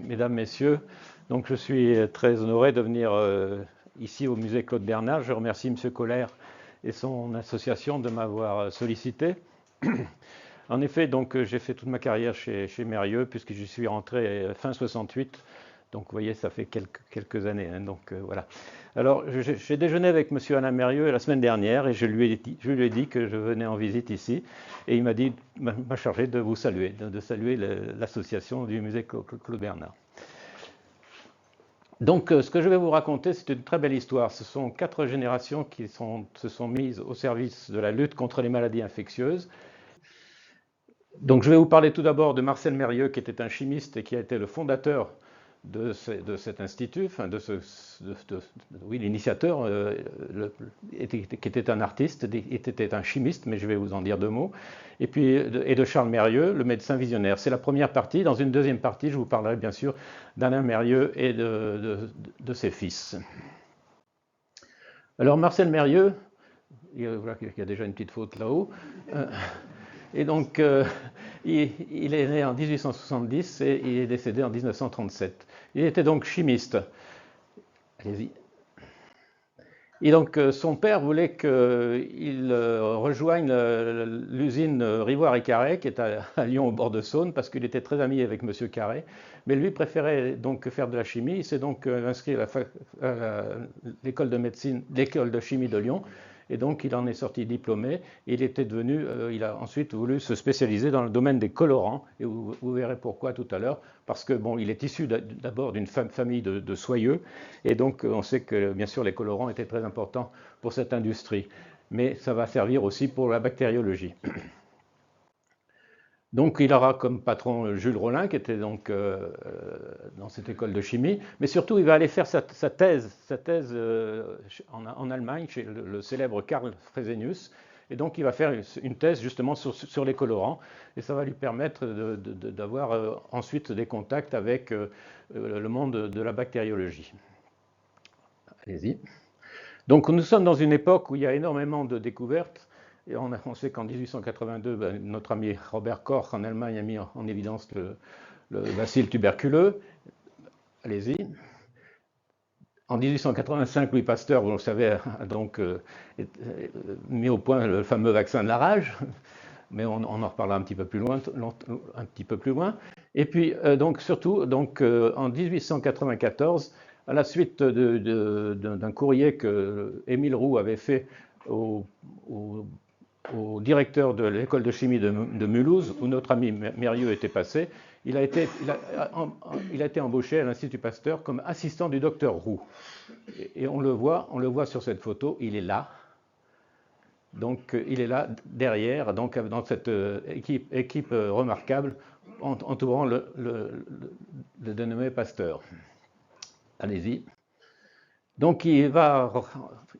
mesdames, messieurs. Donc, je suis très honoré de venir ici au musée Claude Bernard. Je remercie M. Koller et son association de m'avoir sollicité. En effet, donc, j'ai fait toute ma carrière chez Mérieux, puisque je suis rentré fin 68. Donc, vous voyez, ça fait quelques années. Hein, donc, voilà. Alors, j'ai déjeuné avec M. Alain Mérieux la semaine dernière et je lui ai dit que je venais en visite ici. Et il m'a chargé de vous saluer, de saluer l'association du musée Claude Bernard. Donc, ce que je vais vous raconter, c'est une très belle histoire. Ce sont 4 générations qui se sont mises au service de la lutte contre les maladies infectieuses. Donc, je vais vous parler tout d'abord de Marcel Mérieux, qui était un chimiste et qui a été le fondateur de cet institut, enfin oui, l'initiateur, qui était un artiste, était un chimiste, mais je vais vous en dire 2 mots, et de Charles Mérieux, le médecin visionnaire. C'est la première partie. Dans une deuxième partie, je vous parlerai bien sûr d'Alain Mérieux et de ses fils. Alors Marcel Mérieux, il y a déjà une petite faute là-haut, et donc il est né en 1870 et il est décédé en 1937. Il était donc chimiste. Allez-y. Et donc son père voulait qu'il rejoigne l'usine Rivoire et Carré, qui est à Lyon au bord de Saône, parce qu'il était très ami avec M. Carré. Mais lui préférait donc faire de la chimie. Il s'est donc inscrit à l'école de médecine, l'école de chimie de Lyon. Et donc, il en est sorti diplômé. Il a ensuite voulu se spécialiser dans le domaine des colorants. Et vous verrez pourquoi tout à l'heure. Parce que, bon, il est issu d'abord d'une famille de soyeux. Et donc, on sait que, bien sûr, les colorants étaient très importants pour cette industrie. Mais ça va servir aussi pour la bactériologie. Donc, il aura comme patron Jules Rollin, qui était donc dans cette école de chimie, mais surtout, il va aller faire sa thèse en Allemagne, chez le célèbre Carl Fresenius, et donc il va faire une thèse justement sur les colorants, et ça va lui permettre d'avoir ensuite des contacts avec le monde de la bactériologie. Allez-y. Donc, nous sommes dans une époque où il y a énormément de découvertes. Et on sait qu'en 1882, notre ami Robert Koch en Allemagne a mis en évidence le bacille tuberculeux. Allez-y. En 1885, Louis Pasteur, vous le savez, a donc mis au point le fameux vaccin de la rage. Mais on en reparlera un petit peu plus loin. Et puis, donc, surtout, en 1894, à la suite d'un courrier que Émile Roux avait fait au directeur de l'école de chimie de Mulhouse, où notre ami Mérieux était passé, il a été embauché à l'Institut Pasteur comme assistant du docteur Roux. Et on le voit sur cette photo, il est là. Donc il est là derrière, donc dans cette équipe remarquable entourant le dénommé Pasteur. Allez-y. Donc il va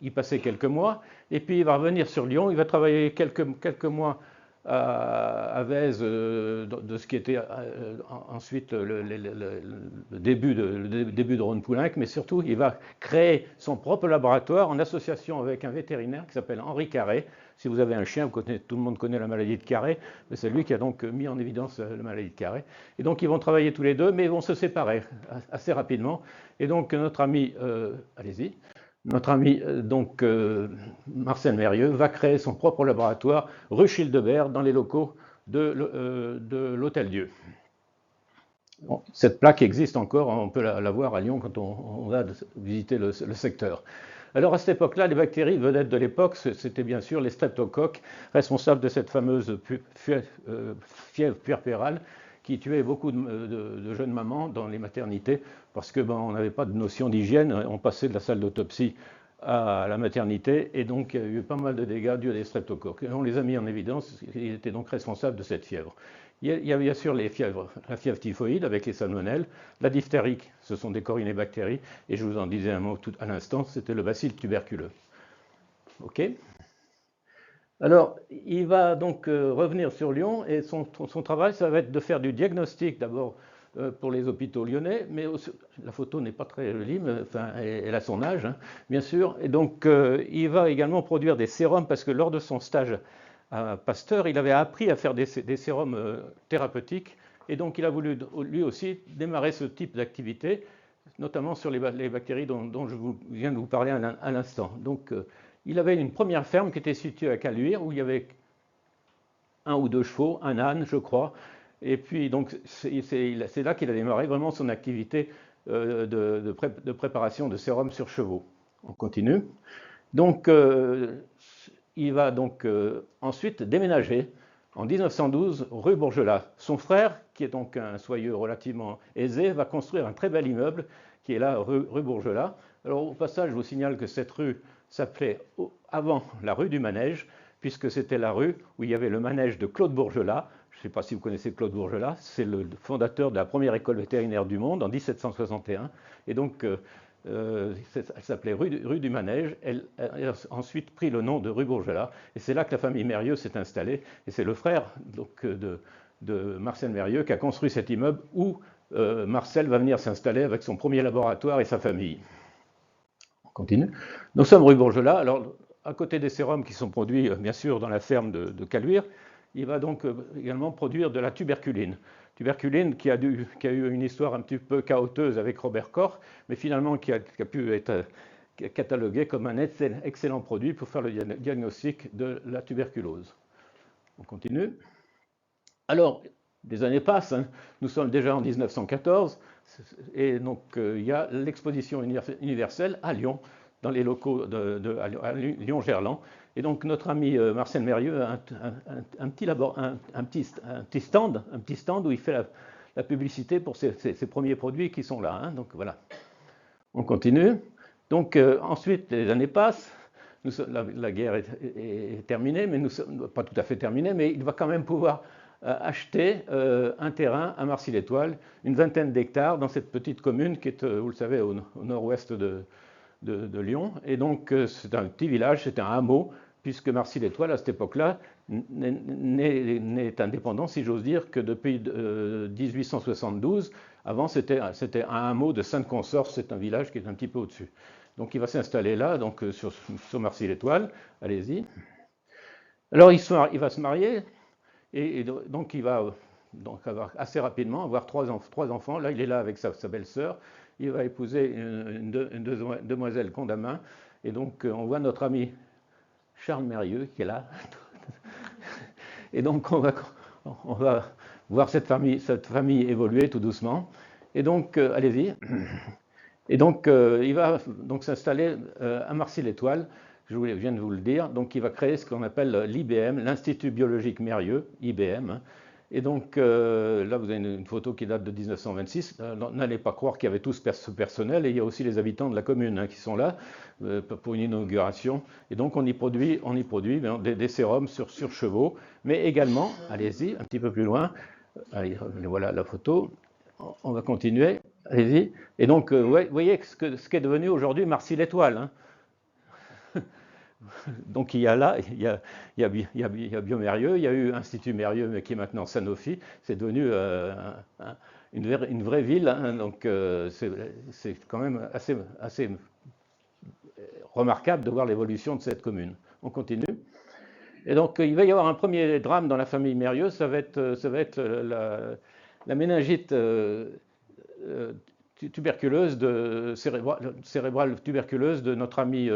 y passer quelques mois, et puis il va revenir sur Lyon. Il va travailler quelques mois à Vèze, de ce qui était ensuite le début de Rhône-Poulenc, mais surtout il va créer son propre laboratoire en association avec un vétérinaire qui s'appelle Henri Carré. Si vous avez un chien, tout le monde connaît la maladie de Carré, mais c'est lui qui a donc mis en évidence la maladie de Carré. Et donc ils vont travailler tous les deux, mais ils vont se séparer assez rapidement. Et donc notre ami, allez-y, donc Marcel Mérieux va créer son propre laboratoire rue Childebert dans les locaux de l'Hôtel-Dieu. Bon, cette plaque existe encore, on peut la voir à Lyon quand on va visiter le secteur. Alors à cette époque-là, les bactéries vedettes de l'époque, c'était bien sûr les streptocoques, responsables de cette fameuse fièvre puerpérale qui tuait beaucoup de jeunes mamans dans les maternités parce que on n'avait pas de notion d'hygiène, on passait de la salle d'autopsie à la maternité et donc il y a eu pas mal de dégâts dus à des streptocoques. Et on les a mis en évidence, ils étaient donc responsables de cette fièvre. Il y a bien sûr la fièvre typhoïde avec les salmonelles, la diphtérie, ce sont des corynébactéries, et je vous en disais un mot tout à l'instant, c'était le bacille tuberculeux. OK ? Alors, il va donc revenir sur Lyon, et son travail, ça va être de faire du diagnostic d'abord pour les hôpitaux lyonnais, mais aussi, la photo n'est pas très jolie, mais enfin, elle a son âge, hein, bien sûr, et donc il va également produire des sérums, parce que lors de son stage à Pasteur, il avait appris à faire des sérums thérapeutiques Et donc il a voulu lui aussi démarrer ce type d'activité, notamment sur les bactéries dont je viens de vous parler à l'instant. Donc il avait une première ferme qui était située à Caluire, où il y avait 1 ou 2 chevaux, un âne, je crois. Et puis, donc, c'est là qu'il a démarré vraiment son activité de préparation de sérum sur chevaux. On continue. Donc, il va donc ensuite déménager en 1912 rue Bourgelat. Son frère, qui est donc un soyeux relativement aisé, va construire un très bel immeuble qui est là, rue Bourgelat. Alors, au passage, je vous signale que cette rue s'appelait avant la rue du Manège, puisque c'était la rue où il y avait le manège de Claude Bourgelat. Je ne sais pas si vous connaissez Claude Bourgelat, c'est le fondateur de la première école vétérinaire du monde en 1761. Et donc, elle s'appelait rue du Manège. Elle a ensuite pris le nom de rue Bourgelat. Et c'est là que la famille Mérieux s'est installée. Et c'est le frère donc, de Marcel Mérieux qui a construit cet immeuble où Marcel va venir s'installer avec son premier laboratoire et sa famille. On continue. Nous sommes rue Bourgelat. Alors, à côté des sérums qui sont produits, bien sûr, dans la ferme de Caluire, il va donc également produire de la tuberculine. Tuberculine qui a eu une histoire un petit peu chaoteuse avec Robert Koch, mais finalement qui a pu être catalogué comme un excellent produit pour faire le diagnostic de la tuberculose. On continue. Alors, des années passent, hein. Nous sommes déjà en 1914, et donc il y a l'exposition universelle à Lyon, dans les locaux à Lyon-Gerland. Et donc notre ami Marcel Mérieux a un petit stand où il fait la publicité pour ses premiers produits qui sont là, hein. Donc voilà. On continue. Donc ensuite, les années passent. La guerre est terminée, mais pas tout à fait terminée, mais il va quand même pouvoir acheter un terrain à Marcy-l'Étoile, une vingtaine d'hectares dans cette petite commune qui est, vous le savez, au nord-ouest de Lyon. Et donc, c'est un petit village, c'est un hameau, puisque Marcy-l'Étoile, à cette époque-là, n'est indépendant, si j'ose dire, que depuis 1872. Avant, c'était un hameau de Sainte-Consort, c'est un village qui est un petit peu au-dessus. Donc, il va s'installer là, donc, sur Marcy-l'Étoile. Allez-y. Alors, il va se marier, et donc, il va donc avoir assez rapidement avoir trois enfants. Là, il est là avec sa belle-sœur. Il va épouser une demoiselle Condamin. Et donc, on voit notre ami Charles Mérieux qui est là. Et donc, on va voir cette famille évoluer tout doucement. Et donc, allez-y. Et donc, il va donc s'installer à Marcy-l'Étoile. Je viens de vous le dire. Donc, il va créer ce qu'on appelle l'IBM, l'Institut biologique Mérieux, IBM. Et donc, là, vous avez une photo qui date de 1926. N'allez pas croire qu'il y avait tout ce personnel. Et il y a aussi les habitants de la commune qui sont là pour une inauguration. Et donc, on y produit des sérums sur chevaux. Mais également, allez-y, un petit peu plus loin. Allez, voilà la photo. On va continuer. Allez-y. Et donc, vous voyez ce qu'est devenu aujourd'hui Marcy-l'Étoile. Hein. Donc il y a Biomérieux, il y a eu Institut Mérieux, mais qui est maintenant Sanofi. C'est devenu une vraie ville. Hein, donc c'est quand même assez remarquable de voir l'évolution de cette commune. On continue. Et donc il va y avoir un premier drame dans la famille Mérieux, ça va être la méningite tuberculeuse cérébrale tuberculeuse de notre ami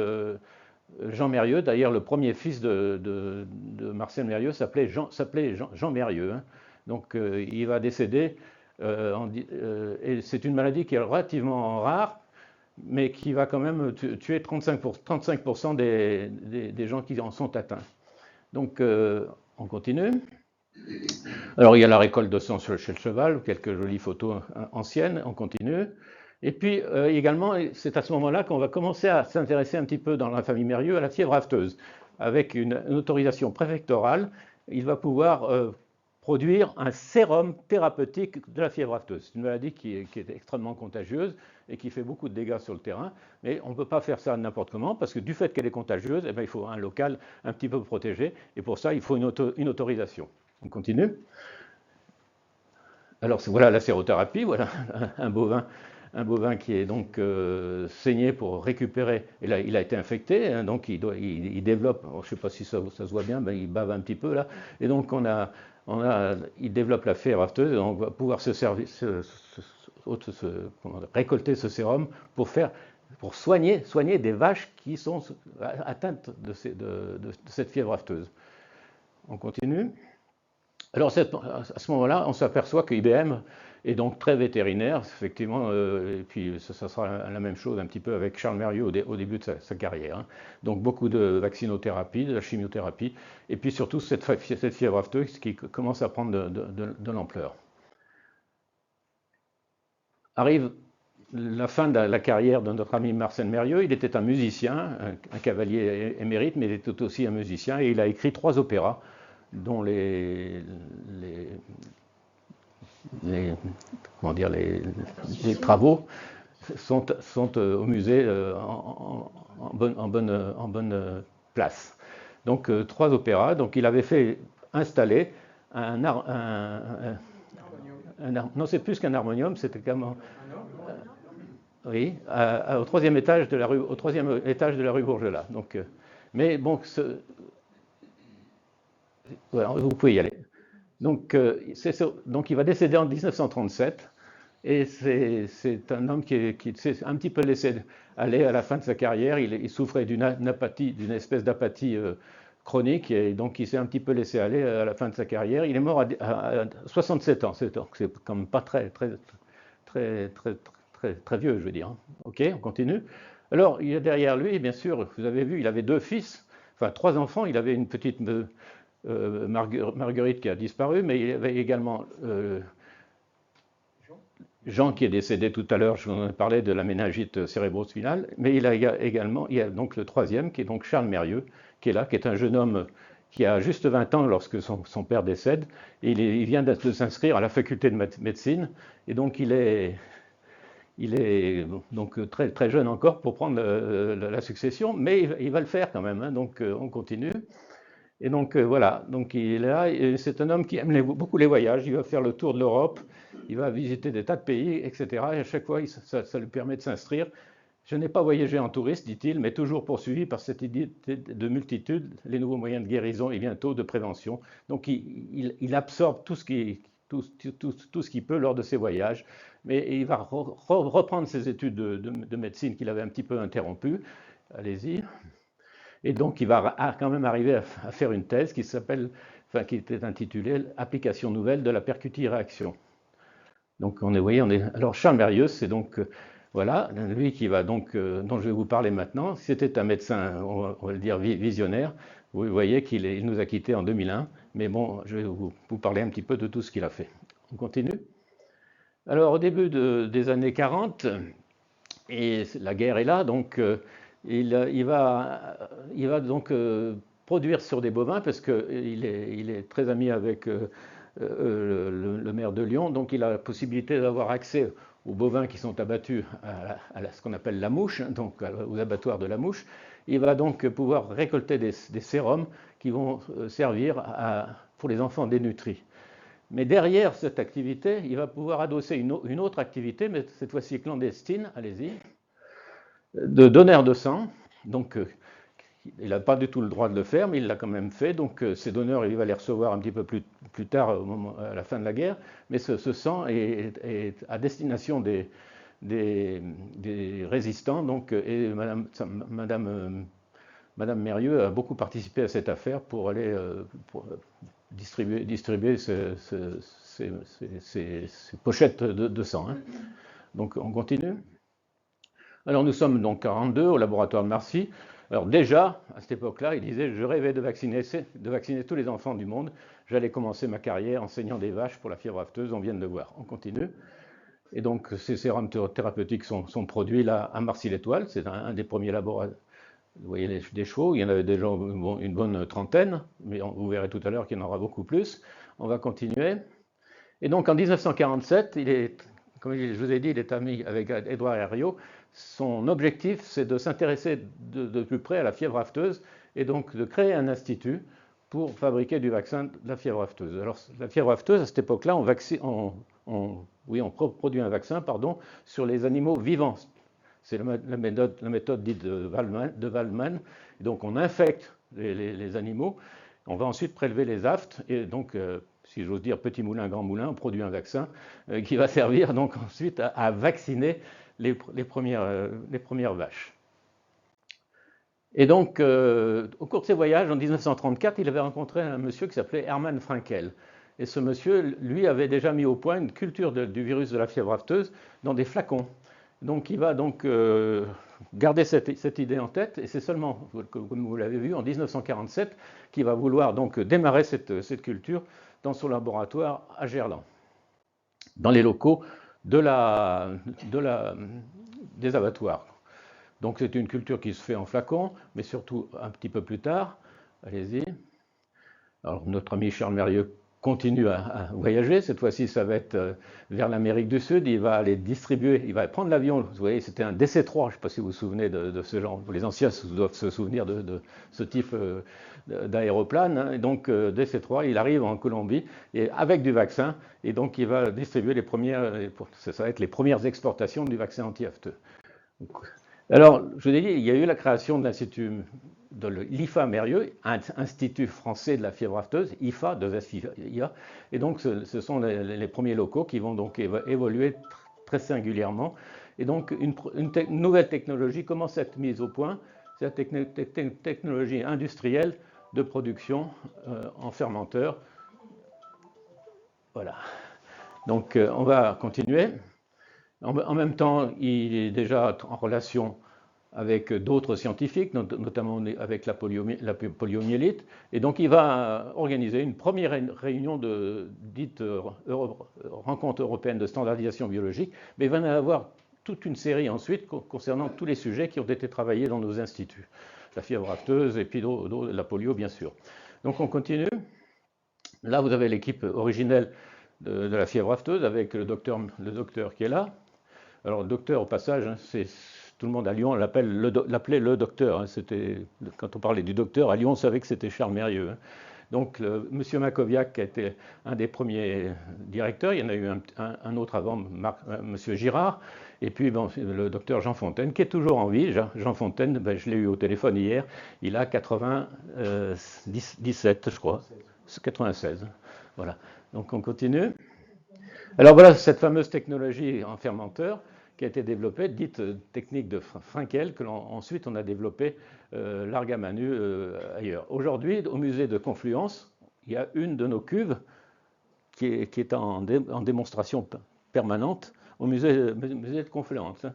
Jean Mérieux. D'ailleurs, le premier fils de Marcel Mérieux s'appelait Jean Mérieux. Hein. Donc, il va décéder. Et c'est une maladie qui est relativement rare, mais qui va quand même tuer 35% des gens qui en sont atteints. Donc, on continue. Alors, il y a la récolte de sang chez le cheval, quelques jolies photos anciennes. On continue. Et puis également, c'est à ce moment-là qu'on va commencer à s'intéresser un petit peu dans la famille Mérieux à la fièvre afteuse. Avec une autorisation préfectorale, il va pouvoir produire un sérum thérapeutique de la fièvre afteuse. C'est une maladie qui est extrêmement contagieuse et qui fait beaucoup de dégâts sur le terrain. Mais on ne peut pas faire ça n'importe comment, parce que du fait qu'elle est contagieuse, eh bien, il faut un local un petit peu protégé. Et pour ça, il faut une autorisation. On continue. Alors voilà la sérothérapie, voilà un bovin qui est donc saigné pour récupérer, et là il a été infecté, hein, donc il développe, je ne sais pas si ça se voit bien, ben, il bave un petit peu là, et donc on a il développe la fièvre afteuse et on va pouvoir récolter ce sérum pour soigner des vaches qui sont atteintes de cette fièvre afteuse. On continue. Alors à ce moment-là, on s'aperçoit que IBM est donc très vétérinaire, effectivement, et puis ça sera la même chose un petit peu avec Charles Mérieux au début de sa carrière. Hein. Donc beaucoup de vaccinothérapie, de la chimiothérapie, et puis surtout cette fièvre afteuse qui commence à prendre de l'ampleur. Arrive la fin de la carrière de notre ami Marcel Mérieux. Il était un musicien, un cavalier émérite, mais il était aussi un musicien, et il a écrit 3 opéras, dont les travaux sont au musée en bonne place. Donc 3 opéras. Donc il avait fait installer non, c'est plus qu'un harmonium, c'était comment? Oui, au 3e étage de la rue Bourgelat. Donc, mais bon, voilà, vous pouvez y aller. Donc, donc il va décéder en 1937, et c'est un homme qui s'est un petit peu laissé aller à la fin de sa carrière. Il souffrait d'une espèce d'apathie chronique, et donc il s'est un petit peu laissé aller à la fin de sa carrière. Il est mort à 67 ans, c'est quand même pas très vieux, je veux dire. Ok, on continue. Alors, il y a derrière lui, bien sûr, vous avez vu, il avait 2 fils, enfin 3 enfants. Il avait une petite Marguerite qui a disparu, mais il y avait également Jean qui est décédé tout à l'heure. Je vous en ai parlé de la méningite cérébro-spinale, mais il y a donc le 3e qui est donc Charles Mérieux, qui est là, qui est un jeune homme qui a juste 20 ans lorsque son père décède, et il vient de s'inscrire à la faculté de médecine, et donc il est donc très jeune encore pour prendre la succession, mais il va le faire quand même. Hein, donc on continue. Et donc voilà, donc il est là, c'est un homme qui aime beaucoup les voyages. Il va faire le tour de l'Europe, il va visiter des tas de pays, etc. Et à chaque fois, ça lui permet de s'instruire. Je n'ai pas voyagé en touriste, dit-il, mais toujours poursuivi par cette idée de multitude, les nouveaux moyens de guérison et bientôt de prévention. Donc il absorbe tout ce qu'il peut lors de ses voyages, mais il va reprendre ses études de médecine qu'il avait un petit peu interrompues. Allez-y. Et donc, il va quand même arriver à faire une thèse qui était intitulée Application nouvelle de la percutie-réaction. Donc, alors Charles Mérieux, c'est donc voilà, lui qui va donc dont je vais vous parler maintenant. C'était un médecin, on va le dire visionnaire. Vous voyez qu'il nous a quittés en 2001, mais bon, je vais vous parler un petit peu de tout ce qu'il a fait. On continue. Alors, au début des années 40, et la guerre est là, donc il va donc produire sur des bovins, parce qu'il est très ami avec le maire de Lyon, donc il a la possibilité d'avoir accès aux bovins qui sont abattus à ce qu'on appelle la mouche, donc aux abattoirs de la mouche. Il va donc pouvoir récolter des sérums qui vont servir pour les enfants dénutris. Mais derrière cette activité, il va pouvoir adosser une autre activité, mais cette fois-ci clandestine, allez-y, de donneur de sang. Donc, il n'a pas du tout le droit de le faire, mais il l'a quand même fait. Donc, ces donneurs, il va les recevoir un petit peu plus tard, à la fin de la guerre. Mais ce sang est à destination des résistants. Donc, et Madame Mérieux a beaucoup participé à cette affaire pour aller distribuer ces pochettes de sang. Hein. Donc, on continue. Alors, nous sommes donc 42 au laboratoire de Marcy. Alors déjà, à cette époque-là, il disait « Je rêvais de vacciner tous les enfants du monde. J'allais commencer ma carrière enseignant des vaches pour la fièvre afteuse. » On vient de le voir. On continue. Et donc, ces sérums thérapeutiques sont produits là à Marcy-l'Étoile. C'est un des premiers laboratoires. Vous voyez des chevaux. Il y en avait déjà une bonne trentaine, mais vous verrez tout à l'heure qu'il y en aura beaucoup plus. On va continuer. Et donc, en 1947, comme je vous ai dit, il est ami avec Édouard Herriot. Son objectif, c'est de s'intéresser de plus près à la fièvre afteuse et donc de créer un institut pour fabriquer du vaccin de la fièvre afteuse. Alors, la fièvre afteuse, à cette époque-là, on produit un vaccin sur les animaux vivants. C'est la méthode dite de Waldmann. Donc, on infecte les animaux. On va ensuite prélever les aftes et donc si j'ose dire, petit moulin, grand moulin, on produit un vaccin qui va servir donc ensuite à vacciner les premières vaches. Et donc, au cours de ses voyages, en 1934, il avait rencontré un monsieur qui s'appelait Hermann Fraenkel. Et ce monsieur, lui, avait déjà mis au point une culture du virus de la fièvre afteuse dans des flacons. Donc, il va donc garder cette idée en tête, et c'est seulement, comme vous l'avez vu, en 1947, qu'il va vouloir donc démarrer cette culture dans son laboratoire à Gerland, dans les locaux des abattoirs. Donc c'est une culture qui se fait en flacon, mais surtout un petit peu plus tard. Allez-y. Alors notre ami Charles Mérieux continue à voyager. Cette fois-ci, ça va être vers l'Amérique du Sud. Il va aller distribuer, il va prendre l'avion. Vous voyez, c'était un DC-3. Je ne sais pas si vous vous souvenez de ce genre. Les anciens doivent se souvenir de ce type d'aéroplane. Et donc DC-3, il arrive en Colombie et avec du vaccin. Et donc il va distribuer ça va être les premières exportations du vaccin anti-afteux. Alors, je vous ai dit, il y a eu la création de l'Institut de l'IFA Mérieux, Institut français de la fièvre afteuse, IFA, et donc ce sont les premiers locaux qui vont donc évoluer très singulièrement. Et donc une nouvelle technologie commence à être mise au point, c'est la technologie industrielle de production en fermenteur. Voilà. Donc on va continuer. En même temps, il est déjà en relation avec d'autres scientifiques, notamment avec la poliomyélite. Et donc, il va organiser une première réunion dite rencontre européenne de standardisation biologique, mais il va y en avoir toute une série ensuite concernant tous les sujets qui ont été travaillés dans nos instituts. La fièvre afteuse et puis la polio, bien sûr. Donc, on continue. Là, vous avez l'équipe originelle de la fièvre afteuse avec le docteur qui est là. Alors, le docteur, au passage, hein, tout le monde à Lyon l'appelait le docteur. Hein, quand on parlait du docteur, à Lyon, on savait que c'était Charles Mérieux. Hein. Donc, M. Makoviak, qui a été un des premiers directeurs, il y en a eu un autre avant, M. Girard, et puis le docteur Jean Fontaine, qui est toujours en vie. Jean Fontaine, je l'ai eu au téléphone hier, il a 97, je crois, 96. Voilà, donc on continue. Alors voilà cette fameuse technologie en fermenteur qui a été développée, dite technique de Fraenkel, que ensuite on a développé largue à manu ailleurs. Aujourd'hui, au musée de Confluence, il y a une de nos cuves qui est en démonstration permanente au musée de Confluence.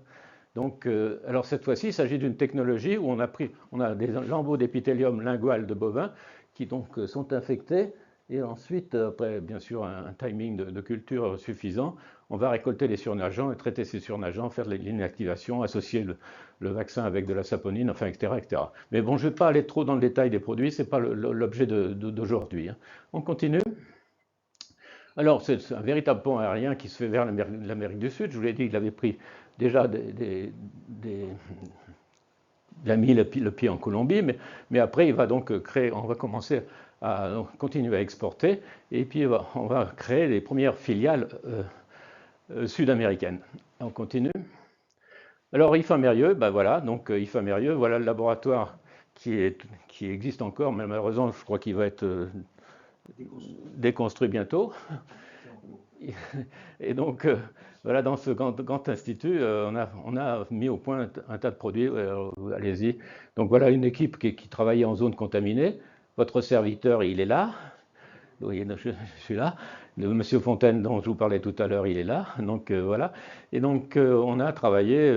Donc, alors cette fois-ci, il s'agit d'une technologie où on a des lambeaux d'épithélium lingual de bovin qui donc sont infectés. Et ensuite, après bien sûr un timing de culture suffisant, on va récolter les surnageants et traiter ces surnageants, faire de l'inactivation, associer le vaccin avec de la saponine, enfin, etc., etc. Mais bon, je ne vais pas aller trop dans le détail des produits, ce n'est pas l'objet d'aujourd'hui. Hein. On continue. Alors, c'est un véritable pont aérien qui se fait vers l'Amérique du Sud. Je vous l'ai dit, il avait pris déjà il a mis le pied en Colombie, mais après, il va donc on va commencer à continuer à exporter, et puis on va créer les premières filiales sud-américaines. On continue. Alors IFA Mérieux, voilà, donc IFA Mérieux, voilà le laboratoire qui existe encore, mais malheureusement, je crois qu'il va être déconstruit bientôt. Et donc, voilà, dans ce grand institut, on a mis au point un tas de produits. Allez-y. Donc voilà une équipe qui travaillait en zone contaminée. Votre serviteur, il est là. Vous voyez, je suis là. Monsieur Fontaine, dont je vous parlais tout à l'heure, il est là. Donc voilà. Et donc on a travaillé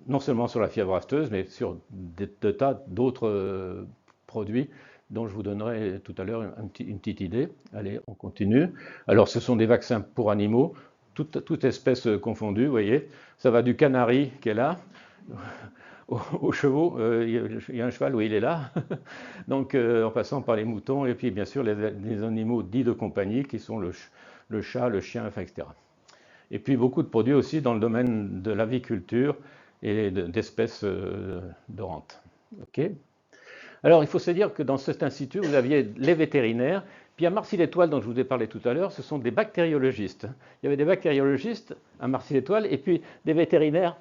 non seulement sur la fièvre afteuse, mais sur des tas d'autres produits dont je vous donnerai tout à l'heure une petite idée. Allez, on continue. Alors, ce sont des vaccins pour animaux, toute espèce confondue, vous voyez. Ça va du canari qui est là, aux chevaux. Il y a un cheval, oui, il est là. Donc, en passant par les moutons, et puis bien sûr les animaux dits de compagnie, qui sont le chat, le chien, enfin, etc. Et puis beaucoup de produits aussi dans le domaine de l'aviculture et d'espèces dorantes. OK ? Alors, il faut se dire que dans cet institut, vous aviez les vétérinaires, puis à Marcy-l'Étoile, dont je vous ai parlé tout à l'heure, ce sont des bactériologistes. Il y avait des bactériologistes à Marcy-l'Étoile et puis des vétérinaires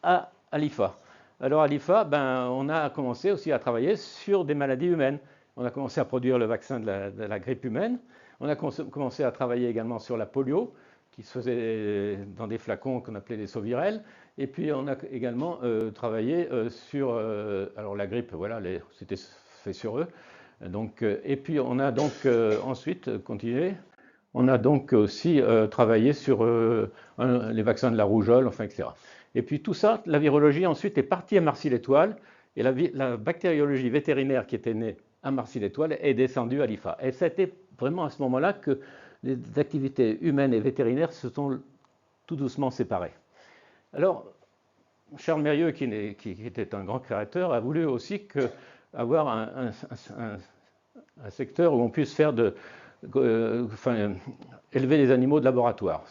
à l'IFA. Alors à l'IFA, on a commencé aussi à travailler sur des maladies humaines. On a commencé à produire le vaccin de la grippe humaine. On a commencé à travailler également sur la polio, qui se faisait dans des flacons qu'on appelait des Sovirel. Et puis on a également travaillé sur alors la grippe, voilà, c'était fait sur eux. Donc, et puis on a donc ensuite continué. On a donc aussi travaillé sur les vaccins de la rougeole, enfin, etc. Et puis tout ça, la virologie ensuite est partie à Marcy-l'Étoile, et la bactériologie vétérinaire qui était née à Marcy-l'Étoile est descendue à l'IFA. Et c'était vraiment à ce moment-là que les activités humaines et vétérinaires se sont tout doucement séparées. Alors, Charles Mérieux, qui était un grand créateur, a voulu aussi avoir un secteur où on puisse faire élever des animaux de laboratoire.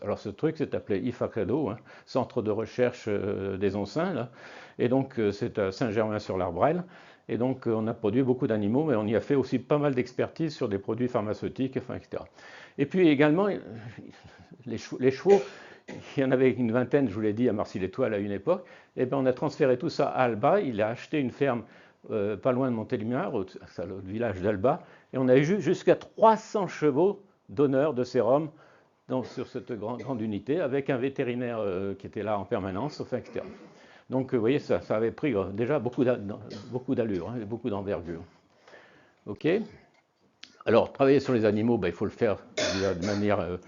Alors ce truc s'est appelé IFA-CREDO, hein, Centre de recherche des Oncins, là. Et donc c'est à Saint-Germain-sur-l'Arbrelle. Et donc on a produit beaucoup d'animaux, mais on y a fait aussi pas mal d'expertise sur des produits pharmaceutiques, enfin, etc. Et puis également, les chevaux, il y en avait une vingtaine, je vous l'ai dit, à Marcy-l'Étoile à une époque. Et bien on a transféré tout ça à Alba. Il a acheté une ferme pas loin de Montélimar, au village d'Alba. Et on a eu jusqu'à 300 chevaux d'honneur de sérum sur cette grande unité, avec un vétérinaire qui était là en permanence, enfin, etc. Donc, vous voyez, ça avait pris déjà beaucoup d'allure, hein, beaucoup d'envergure. OK. Alors, travailler sur les animaux, il faut le faire de manière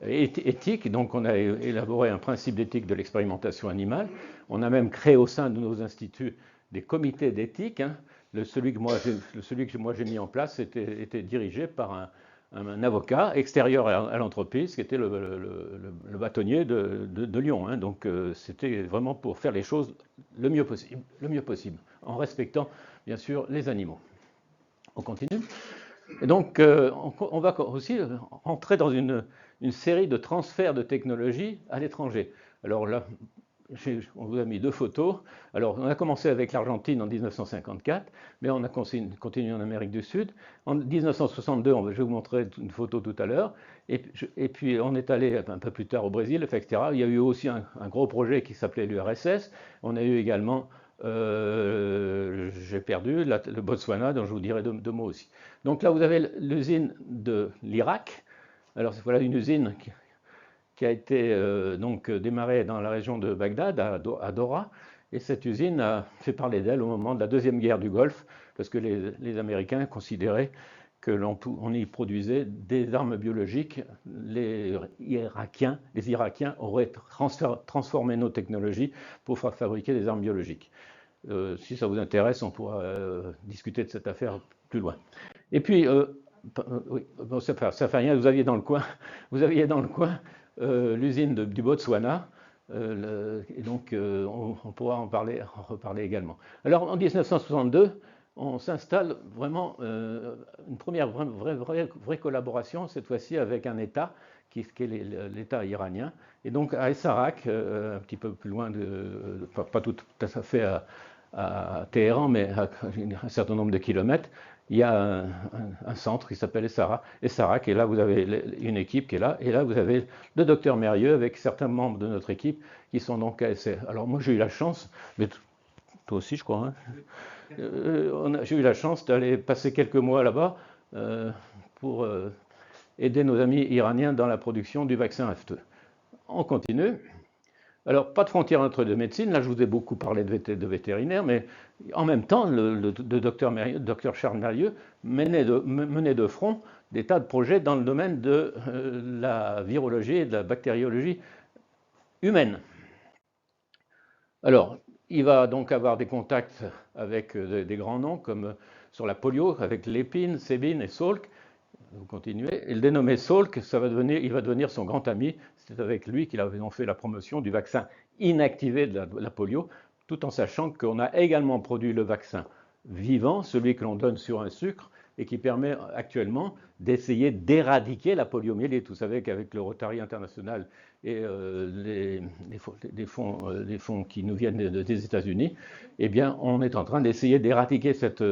éthique. Donc, on a élaboré un principe d'éthique de l'expérimentation animale. On a même créé au sein de nos instituts des comités d'éthique. Hein. Celui que moi j'ai mis en place était dirigé par un avocat extérieur à l'entreprise, qui était le bâtonnier de Lyon. Hein. Donc c'était vraiment pour faire les choses le mieux possible, en respectant bien sûr les animaux. On continue. Et donc on va aussi entrer dans une série de transferts de technologies à l'étranger. Alors là, on vous a mis deux photos. Alors, on a commencé avec l'Argentine en 1954, mais on a continué en Amérique du Sud. En 1962, je vais vous montrer une photo tout à l'heure. Et puis, on est allé un peu plus tard au Brésil, etc. Il y a eu aussi un gros projet qui s'appelait l'URSS. On a eu également, j'ai perdu, le Botswana, dont je vous dirai deux mots aussi. Donc là, vous avez l'usine de l'Irak. Alors, voilà une usine qui a été donc démarrée dans la région de Bagdad, à Dora. Et cette usine a fait parler d'elle au moment de la Deuxième Guerre du Golfe, parce que les Américains considéraient qu'on y produisait des armes biologiques. Les Irakiens auraient transformé nos technologies pour fabriquer des armes biologiques. Si ça vous intéresse, on pourra discuter de cette affaire plus loin. Et puis, oui, bon, ça fait rien, vous aviez dans le coin l'usine du Botswana, et donc on pourra en reparler également. Alors en 1962, on s'installe vraiment une première vraie collaboration, cette fois-ci avec un État qui est l'État iranien. Et donc à Essarak, un petit peu plus loin, pas tout à fait à Téhéran, mais à un certain nombre de kilomètres, il y a un centre qui s'appelle Essarak, et là vous avez une équipe qui est là, et là vous avez le docteur Mérieux avec certains membres de notre équipe qui sont donc à Essarak. Alors moi j'ai eu la chance, mais toi aussi je crois, hein, j'ai eu la chance d'aller passer quelques mois là-bas pour aider nos amis iraniens dans la production du vaccin F2. On continue. Alors, pas de frontière entre deux médecines. Là, je vous ai beaucoup parlé de vétérinaire, mais en même temps, le docteur Charles Mérieux menait de front des tas de projets dans le domaine de la virologie et de la bactériologie humaine. Alors, il va donc avoir des contacts avec des grands noms, comme sur la polio, avec Lépine, Sébine et Salk. Vous continuez. Et le dénommé Salk, il va devenir son grand ami. C'est avec lui qu'il avait fait la promotion du vaccin inactivé de la polio, tout en sachant qu'on a également produit le vaccin vivant, celui que l'on donne sur un sucre, et qui permet actuellement d'essayer d'éradiquer la poliomyélite. Vous savez qu'avec le Rotary International et les fonds qui nous viennent des États-Unis, eh bien, on est en train d'essayer d'éradiquer cette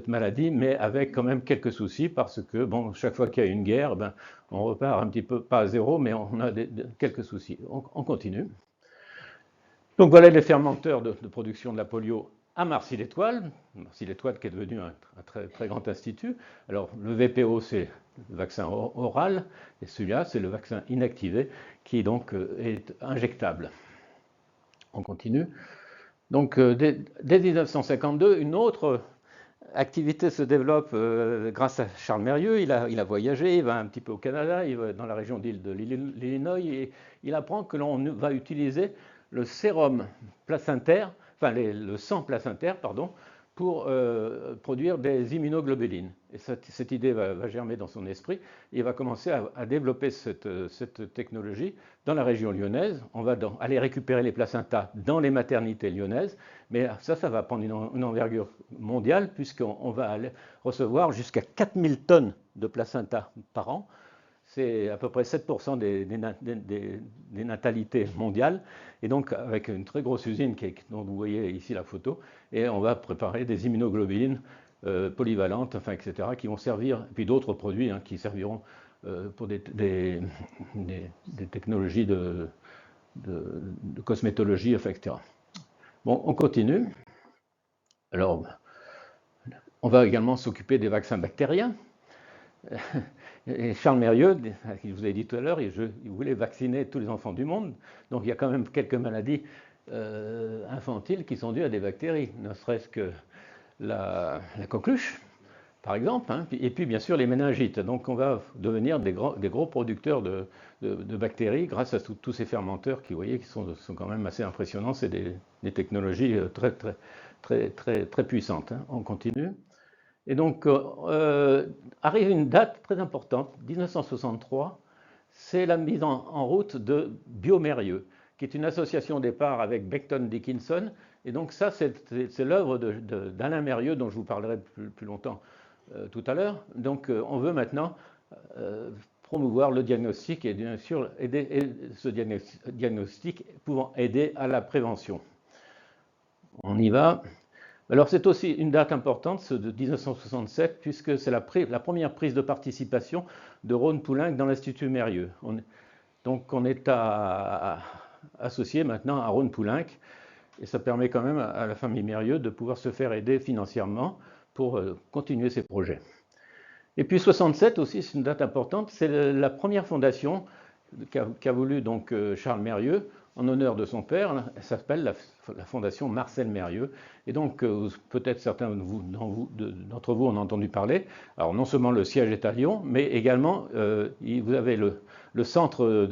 maladie, mais avec quand même quelques soucis, parce que bon, chaque fois qu'il y a une guerre, on repart un petit peu, pas à zéro, mais on a quelques soucis. On continue. Donc voilà les fermenteurs de production de la polio à Marcy-l'Étoile qui est devenu un très, très grand institut. Alors, le VPO, c'est le vaccin oral, et celui-là, c'est le vaccin inactivé, qui donc est injectable. On continue. Donc, dès 1952, une autre activité se développe grâce à Charles Mérieux. Il a voyagé, il va un petit peu au Canada, il va dans la région de l'Illinois, et il apprend que l'on va utiliser le sérum placentaire, enfin le sang placentaire, pardon, pour produire des immunoglobulines. Et cette idée va germer dans son esprit. Il va commencer à développer cette technologie dans la région lyonnaise. On va aller récupérer les placentas dans les maternités lyonnaises, mais ça va prendre une envergure mondiale, puisqu'on va aller recevoir jusqu'à 4000 tonnes de placentas par an. C'est à peu près 7% des natalités mondiales, et donc avec une très grosse usine dont vous voyez ici la photo, et on va préparer des immunoglobulines polyvalentes, enfin, etc., qui vont servir, et puis d'autres produits qui serviront pour des technologies de cosmétologie, enfin, etc. Bon, on continue. Alors, on va également s'occuper des vaccins bactériens. Et Charles Mérieux, qui vous ai dit tout à l'heure, il voulait vacciner tous les enfants du monde. Donc il y a quand même quelques maladies infantiles qui sont dues à des bactéries, ne serait-ce que la coqueluche, par exemple, et puis bien sûr les méningites. Donc on va devenir des gros producteurs de bactéries grâce à tous ces fermenteurs qui, vous voyez, qui sont quand même assez impressionnants. C'est des technologies très puissantes. On continue. Et donc, arrive une date très importante, 1963, c'est la mise en route de Biomérieux, qui est une association au départ avec Becton Dickinson. Et donc ça, c'est l'œuvre d'Alain Mérieux, dont je vous parlerai plus longtemps tout à l'heure. Donc on veut maintenant promouvoir le diagnostic et bien sûr ce diagnostic pouvant aider à la prévention. On y va. Alors c'est aussi une date importante, ce de 1967, puisque c'est la première prise de participation de Rhône-Poulenc dans l'Institut Mérieux. Donc on est associé maintenant à Rhône-Poulenc, et ça permet quand même à la famille Mérieux de pouvoir se faire aider financièrement pour continuer ses projets. Et puis 67 aussi, c'est une date importante, c'est la première fondation qu'a voulu donc Charles Mérieux, en honneur de son père. Elle s'appelle la Fondation Marcel Mérieux. Et donc, peut-être certains d'entre vous en ont entendu parler. Alors, non seulement le siège est à Lyon, mais également, vous avez le centre